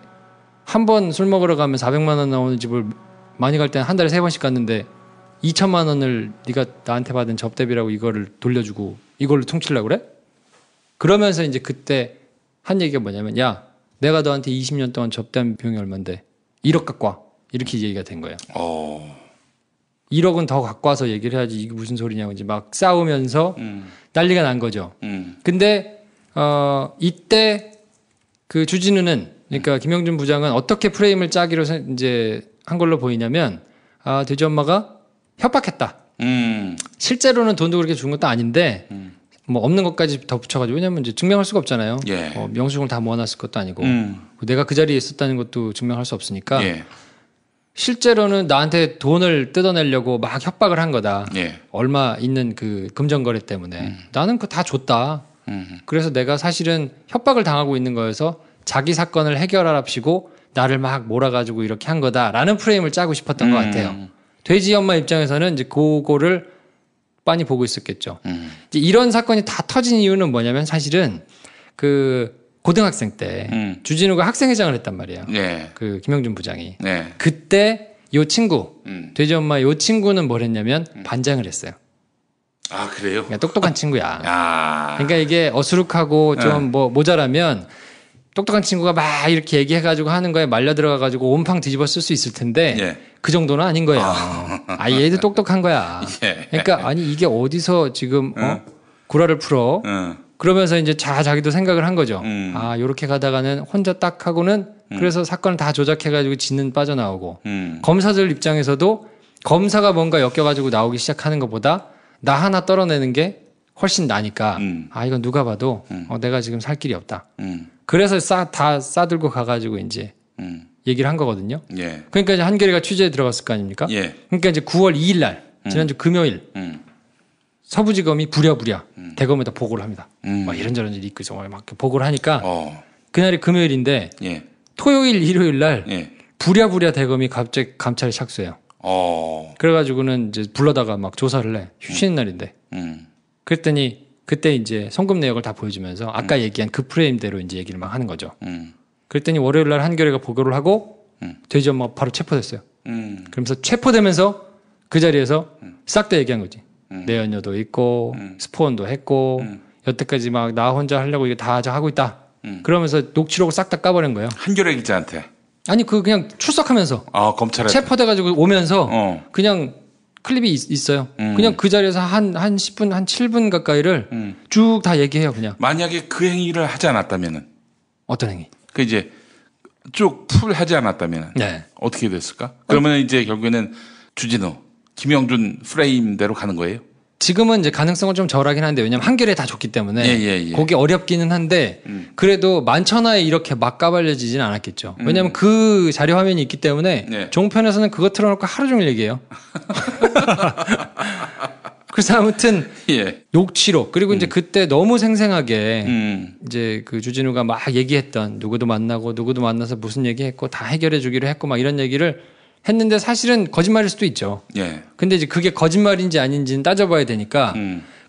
한 번 술 먹으러 가면 400만 원 나오는 집을 많이 갈 때는 한 달에 3번씩 갔는데 2천만 원을 네가 나한테 받은 접대비라고 이거를 돌려주고 이걸로 퉁치려고 그래? 그러면서 이제 그때 한 얘기가 뭐냐면 야 내가 너한테 20년 동안 접대한 비용이 얼만데 1억 갖고 와. 이렇게 얘기가 된 거예요. 1억은 더 갖고 와서 얘기를 해야지 이게 무슨 소리냐고 이제 막 싸우면서 난리가 난 거죠. 근데 이때 그 주진우는 그러니까 김영준 부장은 어떻게 프레임을 짜기로 이제 한 걸로 보이냐면 돼지 엄마가 협박했다. 실제로는 돈도 그렇게 준 것도 아닌데 뭐 없는 것까지 더 붙여가지고 왜냐면 이제 증명할 수가 없잖아요. 명수증을 다 모아놨을 것도 아니고 내가 그 자리에 있었다는 것도 증명할 수 없으니까 실제로는 나한테 돈을 뜯어내려고 막 협박을 한 거다. 얼마 있는 그 금전거래 때문에 나는 그거 다 줬다. 그래서 내가 사실은 협박을 당하고 있는 거여서 자기 사건을 해결하랍시고 나를 막 몰아가지고 이렇게 한 거다라는 프레임을 짜고 싶었던 것 같아요. 돼지 엄마 입장에서는 이제 그거를 빤히 보고 있었겠죠. 이제 이런 사건이 다 터진 이유는 뭐냐면 사실은 그 고등학생 때 주진우가 학생회장을 했단 말이에요. 그 김영준 부장이. 그때 요 친구 돼지 엄마 요 친구는 뭘 했냐면 반장을 했어요. 아 그래요? 그러니까 똑똑한 친구야. 그러니까 이게 어수룩하고 좀 뭐 모자라면 똑똑한 친구가 막 이렇게 얘기해가지고 하는 거에 말려 들어가가지고 온팡 뒤집어 쓸 수 있을 텐데 그 정도는 아닌 거예요. 얘도 똑똑한 거야. 그러니까 아니 이게 어디서 지금 구라를 풀어? 그러면서 이제 자기도 생각을 한 거죠. 요렇게 가다가는 혼자 딱 하고는 그래서 사건을 다 조작해가지고 지는 빠져나오고 검사들 입장에서도 검사가 뭔가 엮여가지고 나오기 시작하는 것보다 나 하나 떨어내는 게 훨씬 나니까 이건 누가 봐도 내가 지금 살 길이 없다. 그래서 다 싸들고 가가지고 이제 얘기를 한 거거든요. 그러니까 이제 한겨레가 취재에 들어갔을 거 아닙니까? 그러니까 이제 9월 2일 날 지난주 금요일 서부지검이 부랴부랴 대검에다 보고를 합니다. 막 이런저런 일이 있고 막 보고를 하니까 그날이 금요일인데 토요일 일요일 날 부랴부랴 대검이 갑자기 감찰에 착수해요. 그래가지고는 이제 불러다가 막 조사를 해. 쉬는 날인데. 그랬더니 그때 이제 송금 내역을 다 보여주면서 아까 얘기한 그 프레임대로 이제 얘기를 막 하는 거죠. 그랬더니 월요일 날 한겨레가 보고를 하고 돼지 엄마가 바로 체포됐어요. 그러면서 체포되면서 그 자리에서 싹 다 얘기한 거지. 내연녀도 있고 스폰도 했고 여태까지 막 나 혼자 하려고 이거 다 하고 있다. 그러면서 녹취록을 싹 다 까버린 거예요. 한겨레 기자한테. 아니 그냥 출석하면서 검찰에 체포돼가지고 오면서 그냥 클립이 있어요. 그냥 그 자리에서 한 10분, 한 7분 가까이를 쭉 다 얘기해요, 그냥. 만약에 그 행위를 하지 않았다면은 어떤 행위? 그 이제 쭉 풀 하지 않았다면은 어떻게 됐을까? 그러면 이제 결국에는 주진우, 김영준 프레임대로 가는 거예요? 지금은 이제 가능성은 좀 절하긴 한데 왜냐면 한겨레에 다 줬기 때문에 그게 어렵기는 한데 그래도 만천하에 이렇게 막 까발려지지는 않았겠죠. 왜냐면 그 자료 화면이 있기 때문에 종편에서는 그거 틀어놓고 하루 종일 얘기해요. 그래서 아무튼 녹취록 그리고 이제 그때 너무 생생하게 이제 그 주진우가 막 얘기했던 누구도 만나서 무슨 얘기했고 다 해결해 주기로 했고 막 이런 얘기를 했는데 사실은 거짓말일 수도 있죠. 근데 이제 그게 거짓말인지 아닌지는 따져봐야 되니까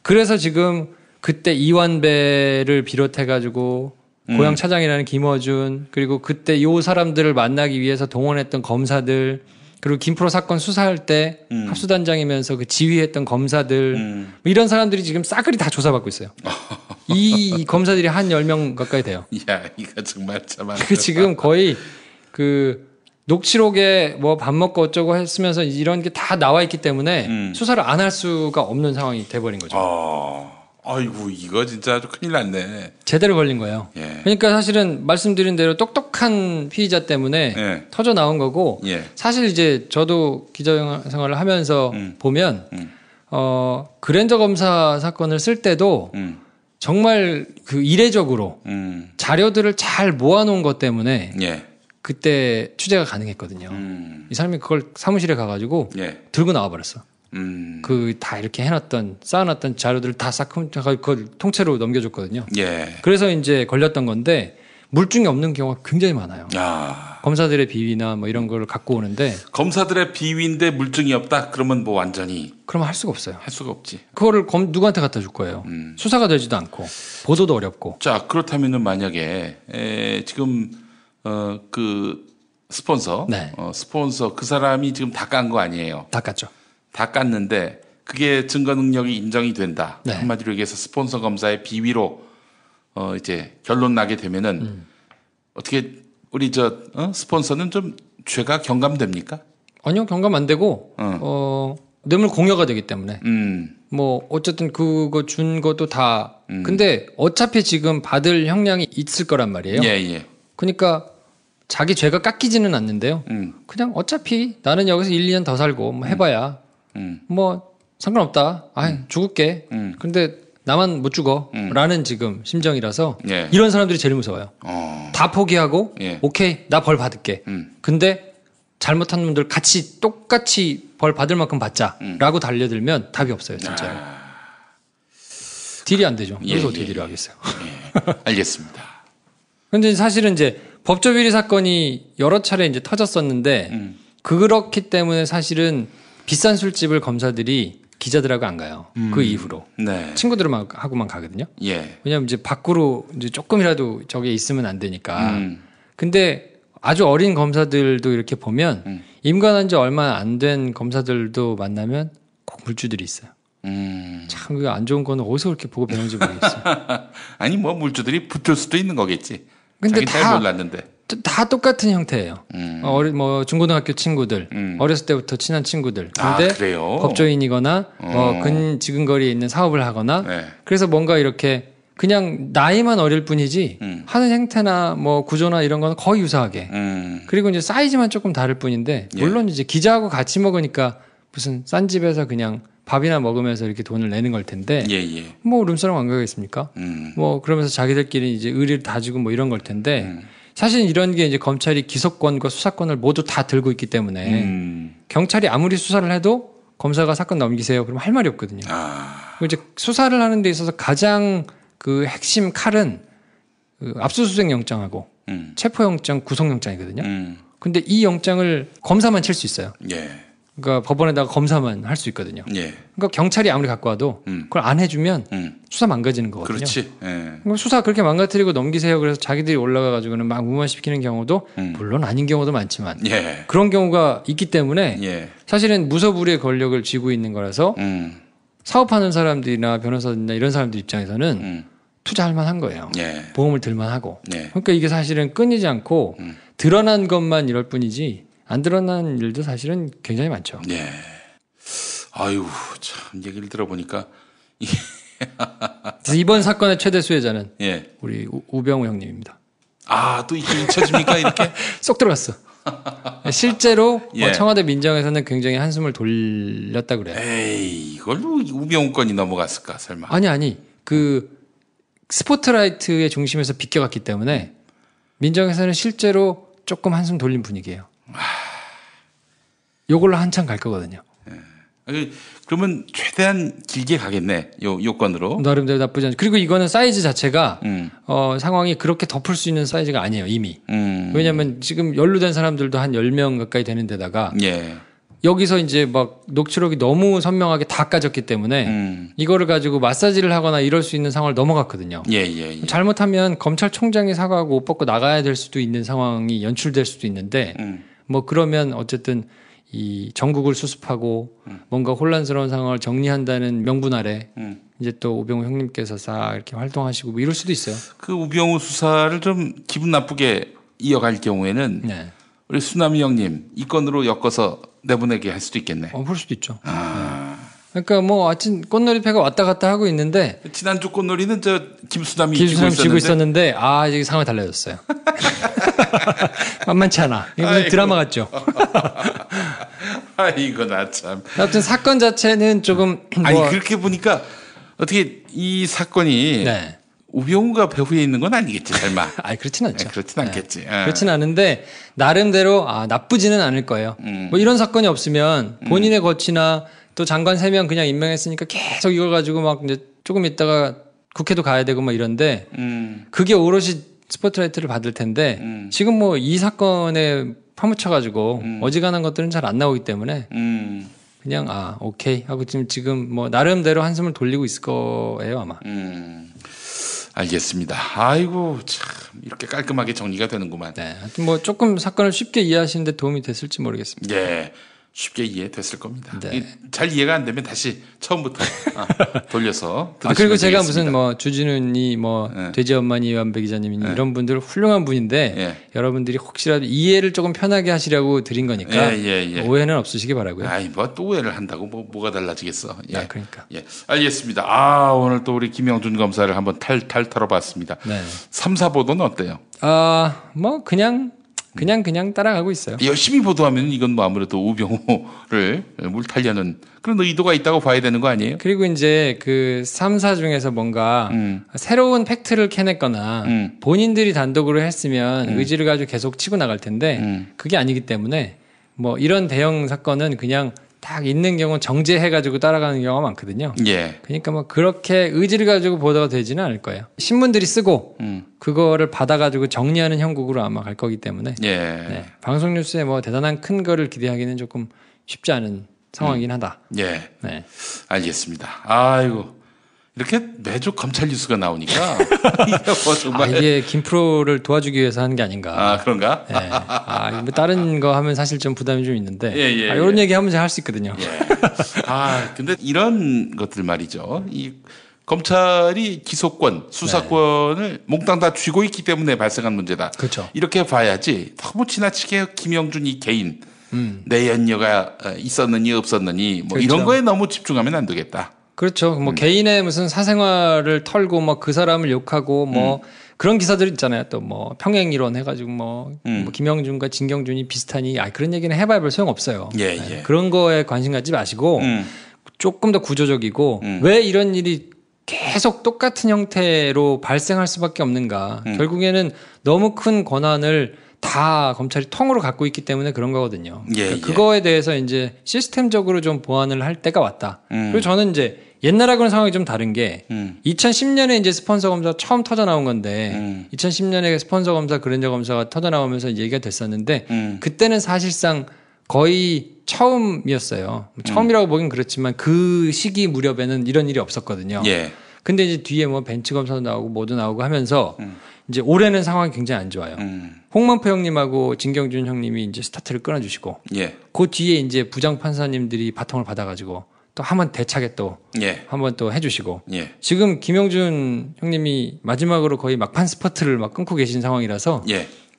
그래서 지금 그때 이완배를 비롯해가지고 고향 차장이라는 김어준 그리고 그때 요 사람들을 만나기 위해서 동원했던 검사들 그리고 김프로 사건 수사할 때 합수단장이면서 그 지휘했던 검사들 이런 사람들이 지금 싸그리 다 조사받고 있어요. 이 검사들이 한 10명 가까이 돼요. 야, 이거 정말 참. 지금 거의 그 녹취록에 뭐 밥 먹고 어쩌고 했으면서 이런 게 다 나와 있기 때문에 수사를 안 할 수가 없는 상황이 돼버린 거죠. 아이고 이거 진짜 아주 큰일 났네. 제대로 걸린 거예요. 그러니까 사실은 말씀드린 대로 똑똑한 피의자 때문에 터져 나온 거고 사실 이제 저도 기자 생활을 하면서 보면 그랜저 검사 사건을 쓸 때도 정말 그 이례적으로 자료들을 잘 모아놓은 것 때문에 그때 취재가 가능했거든요. 이 사람이 그걸 사무실에 가가지고 들고 나와버렸어. 그 다 이렇게 해놨던 쌓아놨던 자료들을 다 싹 그걸 통째로 넘겨줬거든요. 예. 그래서 이제 걸렸던 건데 물증이 없는 경우가 굉장히 많아요. 검사들의 비위나 뭐 이런 걸 갖고 오는데 검사들의 비위인데 물증이 없다. 그러면 뭐 완전히 그러면 할 수가 없어요. 할 수가 없지. 그거를 누구한테 갖다 줄 거예요. 수사가 되지도 않고 보도도 어렵고. 자 그렇다면은 만약에 지금 그 스폰서, 네. 스폰서 그 사람이 지금 다 깐 거 아니에요? 다 깠죠. 다 깠는데 그게 증거 능력이 인정이 된다. 네. 한마디로 얘기해서 스폰서 검사의 비위로 이제 결론 나게 되면은 어떻게 우리 스폰서는 좀 죄가 경감됩니까? 아니요, 경감 안 되고 뇌물 공여가 되기 때문에 뭐 어쨌든 그거 준 것도 다 근데 어차피 지금 받을 형량이 있을 거란 말이에요. 예. 그러니까 자기 죄가 깎이지는 않는데요. 그냥 어차피 나는 여기서 1, 2년 더 살고 뭐 해봐야 뭐 상관없다. 죽을게. 근데 나만 못 죽어. 라는 지금 심정이라서 예. 이런 사람들이 제일 무서워요. 다 포기하고 예. 오케이 나 벌 받을게. 근데 잘못한 놈들 같이 똑같이 벌 받을 만큼 받자라고 달려들면 답이 없어요. 진짜로. 딜이 안 되죠. 그래서 어떻게 딜을 하겠어요. 알겠습니다. 근데 사실은 이제 법조비리 사건이 여러 차례 이제 터졌었는데 그렇기 때문에 사실은 비싼 술집을 검사들이 기자들하고 안 가요. 그 이후로. 네. 친구들하고만 가거든요. 예. 왜냐면 이제 밖으로 이제 조금이라도 저게 있으면 안 되니까. 근데 아주 어린 검사들도 이렇게 보면 임관한 지 얼마 안 된 검사들도 만나면 꼭 물주들이 있어요. 참 그게 안 좋은 거는 어디서 그렇게 보고 배운지 모르겠어요. 아니 뭐 물주들이 붙을 수도 있는 거겠지. 근데 자기 잘 몰랐는데. 다 똑같은 형태예요. 뭐 중고등학교 친구들, 어렸을 때부터 친한 친구들. 근데 그래요? 법조인이거나 지근거리에 있는 사업을 하거나 네. 그래서 뭔가 이렇게 그냥 나이만 어릴 뿐이지 하는 행태나 뭐 구조나 이런 거는 거의 유사하게. 그리고 이제 사이즈만 조금 다를 뿐인데 물론 이제 기자하고 같이 먹으니까 무슨 싼 집에서 그냥 밥이나 먹으면서 이렇게 돈을 내는 걸 텐데 뭐 룸사롱 안 가겠습니까? 뭐 그러면서 자기들끼리 이제 의리를 다지고 뭐 이런 걸 텐데 사실 이런 게 이제 검찰이 기소권과 수사권을 모두 다 들고 있기 때문에 경찰이 아무리 수사를 해도 검사가 사건 넘기세요. 그러면 할 말이 없거든요. 그리고 이제 수사를 하는 데 있어서 가장 그 핵심 칼은 그 압수수색 영장하고 체포영장, 구속영장이거든요. 근데 이 영장을 검사만 칠 수 있어요. 그러니까 법원에다가 검사만 할 수 있거든요. 그러니까 경찰이 아무리 갖고 와도 그걸 안 해주면 수사 망가지는 거거든요. 그렇지. 수사 그렇게 망가뜨리고 넘기세요. 그래서 자기들이 올라가가지고는 막 무마시키는 경우도 물론 아닌 경우도 많지만 그런 경우가 있기 때문에 사실은 무소불위의 권력을 쥐고 있는 거라서 사업하는 사람들이나 변호사들이나 이런 사람들 입장에서는 투자할 만한 거예요. 보험을 들만 하고. 그러니까 이게 사실은 끊이지 않고 드러난 것만 이럴 뿐이지 안 드러난 일도 사실은 굉장히 많죠. 아유, 참 얘기를 들어보니까 그래서 이번 사건의 최대 수혜자는 우리 우병우 형님입니다. 또 잊혀집니까 이렇게? 쏙 들어갔어. 실제로 청와대 민정에서는 굉장히 한숨을 돌렸다 그래요. 에이, 이걸로 우병우 건이 넘어갔을까 설마? 아니 그 스포트라이트의 중심에서 비껴갔기 때문에 민정에서는 실제로 조금 한숨 돌린 분위기예요. 요걸로 한참 갈 거거든요. 그러면 최대한 길게 가겠네. 요 건으로. 나름대로 나쁘지 않죠. 그리고 이거는 사이즈 자체가 상황이 그렇게 덮을 수 있는 사이즈가 아니에요. 이미. 왜냐하면 지금 연루된 사람들도 한 10명 가까이 되는 데다가 여기서 이제 막 녹취록이 너무 선명하게 다 까졌기 때문에 이거를 가지고 마사지를 하거나 이럴 수 있는 상황을 넘어갔거든요. 잘못하면 검찰총장이 사과하고 옷 벗고 나가야 될 수도 있는 상황이 연출될 수도 있는데 뭐 그러면 어쨌든 이 전국을 수습하고 뭔가 혼란스러운 상황을 정리한다는 명분 아래 이제 또 우병우 형님께서 싹 이렇게 활동하시고 뭐 이럴 수도 있어요. 그 우병우 수사를 좀 기분 나쁘게 이어갈 경우에는 우리 수남이 형님 이 건으로 엮어서 내보내게 할 수도 있겠네. 그럴 수도 있죠. 그러니까 뭐 아침 꽃놀이패가 왔다 갔다 하고 있는데 지난주 꽃놀이는 저 김수남이 쥐고 있었는데 이제 상황이 달라졌어요. 만만치 않아. 이거 무슨 드라마 같죠. 아이고 나 참. 아무튼 사건 자체는 조금 아니 그렇게 보니까 어떻게 이 사건이 우병우가 배후에 있는 건 아니겠지 설마. 그렇진 않죠. 그렇진 않겠지. 그렇진 않은데 나름대로 나쁘지는 않을 거예요. 뭐 이런 사건이 없으면 본인의 거취나 또 장관 3명 그냥 임명했으니까 계속 이걸 가지고 막 이제 조금 있다가 국회도 가야 되고 막 이런데 그게 오롯이 스포트라이트를 받을 텐데 지금 뭐 이 사건에 파묻혀가지고 어지간한 것들은 잘 안 나오기 때문에 그냥 오케이 하고 지금 뭐 나름대로 한숨을 돌리고 있을 거예요 아마. 알겠습니다. 아이고 참 이렇게 깔끔하게 정리가 되는구만. 네, 하여튼 뭐 조금 사건을 쉽게 이해하시는데 도움이 됐을지 모르겠습니다. 네, 쉽게 이해됐을 겁니다. 네. 잘 이해가 안 되면 다시 처음부터 돌려서. 그리고 제가 무슨 뭐 주진우니 뭐 돼지 엄마니 이완배 기자님이 이런 분들 훌륭한 분인데 여러분들이 혹시라도 이해를 조금 편하게 하시려고 드린 거니까 오해는 없으시기 바라고요. 아이 뭐 또 오해를 한다고 뭐가 달라지겠어. 예. 그러니까. 예, 알겠습니다. 오늘 또 우리 김영준 검사를 한번 탈탈 털어봤습니다. 네. 3, 4보도는 어때요? 뭐 그냥 따라가고 있어요. 열심히 보도하면 이건 뭐 아무래도 우병우를 물타려는 그런 의도가 있다고 봐야 되는 거 아니에요? 그리고 이제 그 3사 중에서 뭔가 새로운 팩트를 캐냈거나 본인들이 단독으로 했으면 의지를 가지고 계속 치고 나갈 텐데 그게 아니기 때문에 뭐 이런 대형 사건은 그냥 딱 있는 경우는 정제해가지고 따라가는 경우가 많거든요. 예. 그러니까 뭐 그렇게 의지를 가지고 보도가 되지는 않을 거예요. 신문들이 쓰고 그거를 받아가지고 정리하는 형국으로 아마 갈 거기 때문에 네. 방송 뉴스에 뭐 대단한 큰 거를 기대하기는 조금 쉽지 않은 상황이긴 하다. 예. 네. 알겠습니다. 아이고. 이렇게 매주 검찰 뉴스가 나오니까 이게 김프로를 도와주기 위해서 하는 게 아닌가. 그런가? 네. 뭐 다른 거 하면 사실 좀 부담이 좀 있는데 이런 얘기 하면 제가 할 수 있거든요. 근데 이런 것들 말이죠. 이 검찰이 기소권, 수사권을 몽땅 다 쥐고 있기 때문에 발생한 문제다. 그렇죠. 이렇게 봐야지 너무 지나치게 김영준이 개인 내연녀가 있었느니 없었느니 뭐 이런 거에 너무 집중하면 안 되겠다. 그렇죠. 뭐 개인의 무슨 사생활을 털고 뭐 그 사람을 욕하고 뭐 그런 기사들 있잖아요. 또 뭐 평행 이론 해가지고 뭐 김영준과 진경준이 비슷하니 그런 얘기는 해봐야 별 소용 없어요. 그런 거에 관심 갖지 마시고 조금 더 구조적이고 왜 이런 일이 계속 똑같은 형태로 발생할 수밖에 없는가. 결국에는 너무 큰 권한을 다 검찰이 통으로 갖고 있기 때문에 그런 거거든요. 그러니까 그거에 대해서 이제 시스템적으로 좀 보완을 할 때가 왔다. 그리고 저는 이제 옛날하고는 상황이 좀 다른 게 2010년에 이제 스폰서 검사 처음 터져 나온 건데 2010년에 스폰서 검사, 그랜저 검사가 터져 나오면서 얘기가 됐었는데 그때는 사실상 거의 처음이었어요. 처음이라고 보긴 그렇지만 그 시기 무렵에는 이런 일이 없었거든요. 근데 이제 뒤에 뭐 벤치 검사도 나오고 뭐도 나오고 하면서 이제 올해는 상황이 굉장히 안 좋아요. 홍만표 형님하고 진경준 형님이 이제 스타트를 끊어주시고 그 뒤에 이제 부장 판사님들이 바통을 받아가지고 또 한번 대차게 또 한번 또 해주시고 지금 김영준 형님이 마지막으로 거의 막판 스퍼트를 막 끊고 계신 상황이라서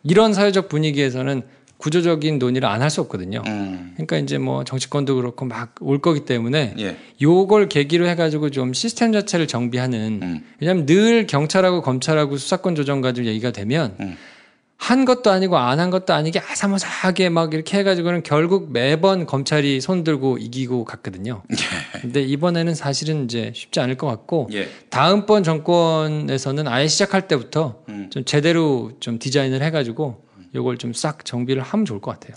이런 사회적 분위기에서는 구조적인 논의를 안 할 수 없거든요. 그러니까 이제 뭐 정치권도 그렇고 막 올 거기 때문에 요걸 계기로 해가지고 좀 시스템 자체를 정비하는 왜냐하면 늘 경찰하고 검찰하고 수사권 조정 가지고 얘기가 되면 한 것도 아니고 안 한 것도 아니게 아사모사하게 막 이렇게 해가지고는 결국 매번 검찰이 손들고 이기고 갔거든요. 근데 이번에는 사실은 이제 쉽지 않을 것 같고 다음번 정권에서는 아예 시작할 때부터 좀 제대로 좀 디자인을 해가지고 요걸 좀 싹 정비를 하면 좋을 것 같아요.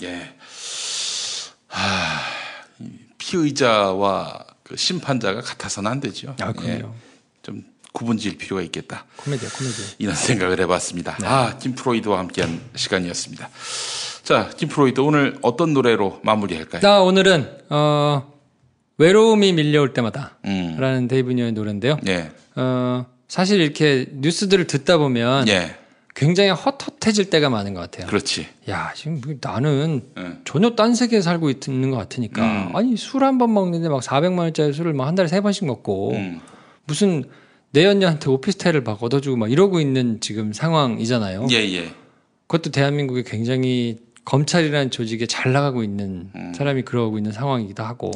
피의자와 그 심판자가 같아서는 안 되죠. 그럼요. 좀 구분 지을 필요가 있겠다. 코미디야. 이런 생각을 해봤습니다. 김 프로이드와 함께한 시간이었습니다. 자, 김 프로이드 오늘 어떤 노래로 마무리할까요? 오늘은 외로움이 밀려올 때마다 라는 데이브 니어의 노래인데요. 사실 이렇게 뉴스들을 듣다 보면 굉장히 헛헛해질 때가 많은 것 같아요. 그렇지. 지금 나는 전혀 딴 세계에 살고 있는 것 같으니까 아니 술 한 번 먹는데 막 400만 원짜리 술을 막 한 달에 3번씩 먹고 무슨 내연녀한테 오피스텔을 막 얻어주고 막 이러고 있는 지금 상황이잖아요. 그것도 대한민국이 굉장히 검찰이라는 조직에 잘 나가고 있는 사람이 그러고 있는 상황이기도 하고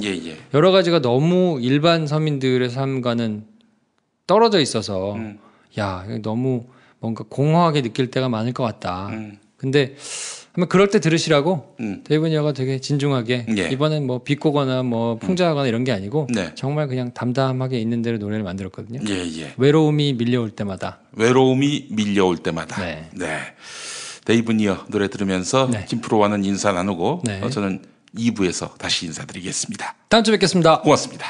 여러 가지가 너무 일반 서민들의 삶과는 떨어져 있어서 너무 뭔가 공허하게 느낄 때가 많을 것 같다. 근데 한번 그럴 때 들으시라고 데이브 니어가 되게 진중하게 이번엔 뭐 비꼬거나 뭐 풍자하거나 이런 게 아니고 정말 그냥 담담하게 있는 대로 노래를 만들었거든요. 외로움이 밀려올 때마다. 데이브 니어 노래 들으면서 김프로와는 인사 나누고 저는 2부에서 다시 인사드리겠습니다. 다음 주에 뵙겠습니다. 고맙습니다.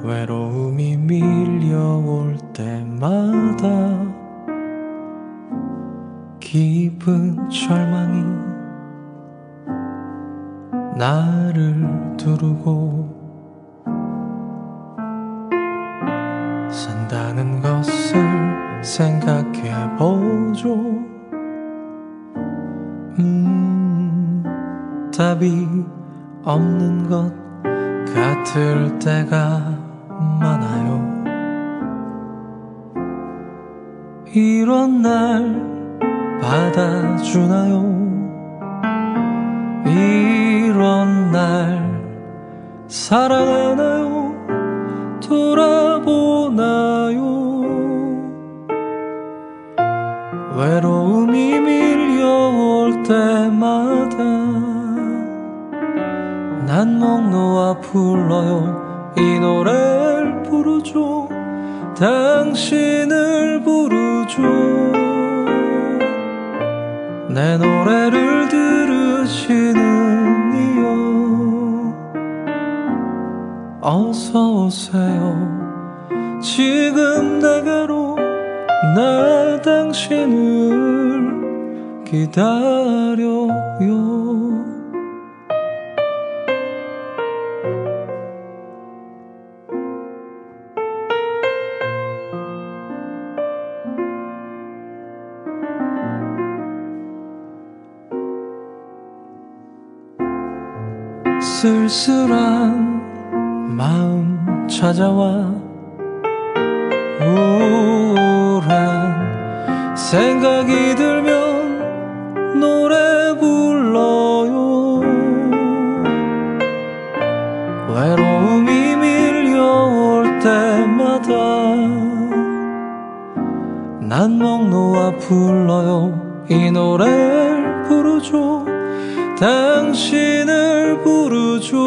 외로움이 밀려올 때마다 깊은 절망이 나를 두르고 산다는 것을 생각해보죠. 답이 없는 것 같을 때가 많아요. 이런 날 받아주나요? 이런 날 사랑하나요? 돌아보나요? 외로움이 밀려올 때마다 난 목 놓아 불러요. 이 노래를 부르죠. 당신을 부르죠. 내 노래를 들으시는 이여 어서 오세요. 지금 내게로 나 당신을 기다려요. 쓸쓸한 마음 찾아와 우울한 생각이 들면 노래 불러요. 외로움이 밀려올 때마다 난 목 놓아 불러요. 이 노래를 부르죠. 당신을 부르죠.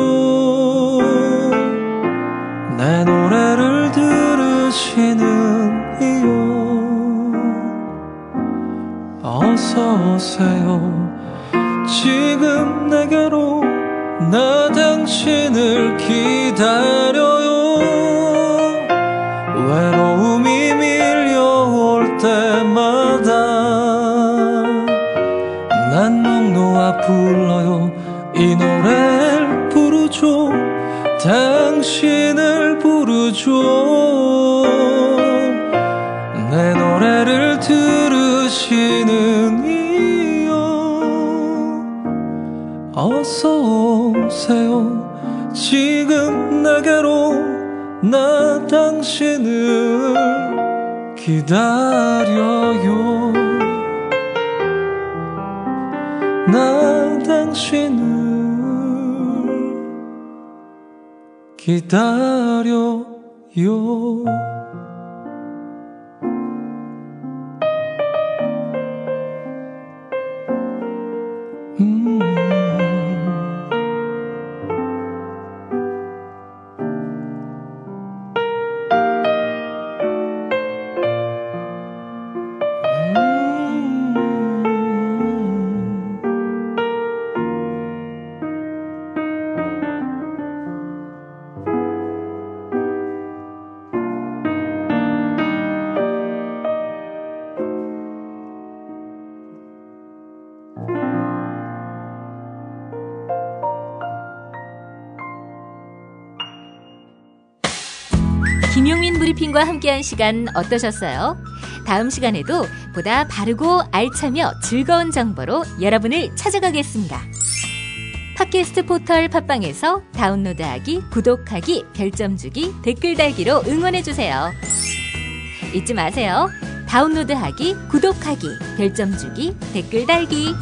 내 노래를 들으시는 이여 어서 오세요. 지금 내게로 나 당신을 기다려요. 외로움이 밀려올 때마다 난 목 놓아 불러요. 이 노래를 부르죠. 당신을 부르죠. 내 노래를 들으시는 이여 어서 오세요. 지금 내게로 나 당신을 기다려요. 나 당신을 기다려요. 김용민 브리핑과 함께한 시간 어떠셨어요? 다음 시간에도 보다 바르고 알차며 즐거운 정보로 여러분을 찾아가겠습니다. 팟캐스트 포털 팟빵에서 다운로드하기, 구독하기, 별점 주기, 댓글 달기로 응원해주세요. 잊지 마세요. 다운로드하기, 구독하기, 별점 주기, 댓글 달기.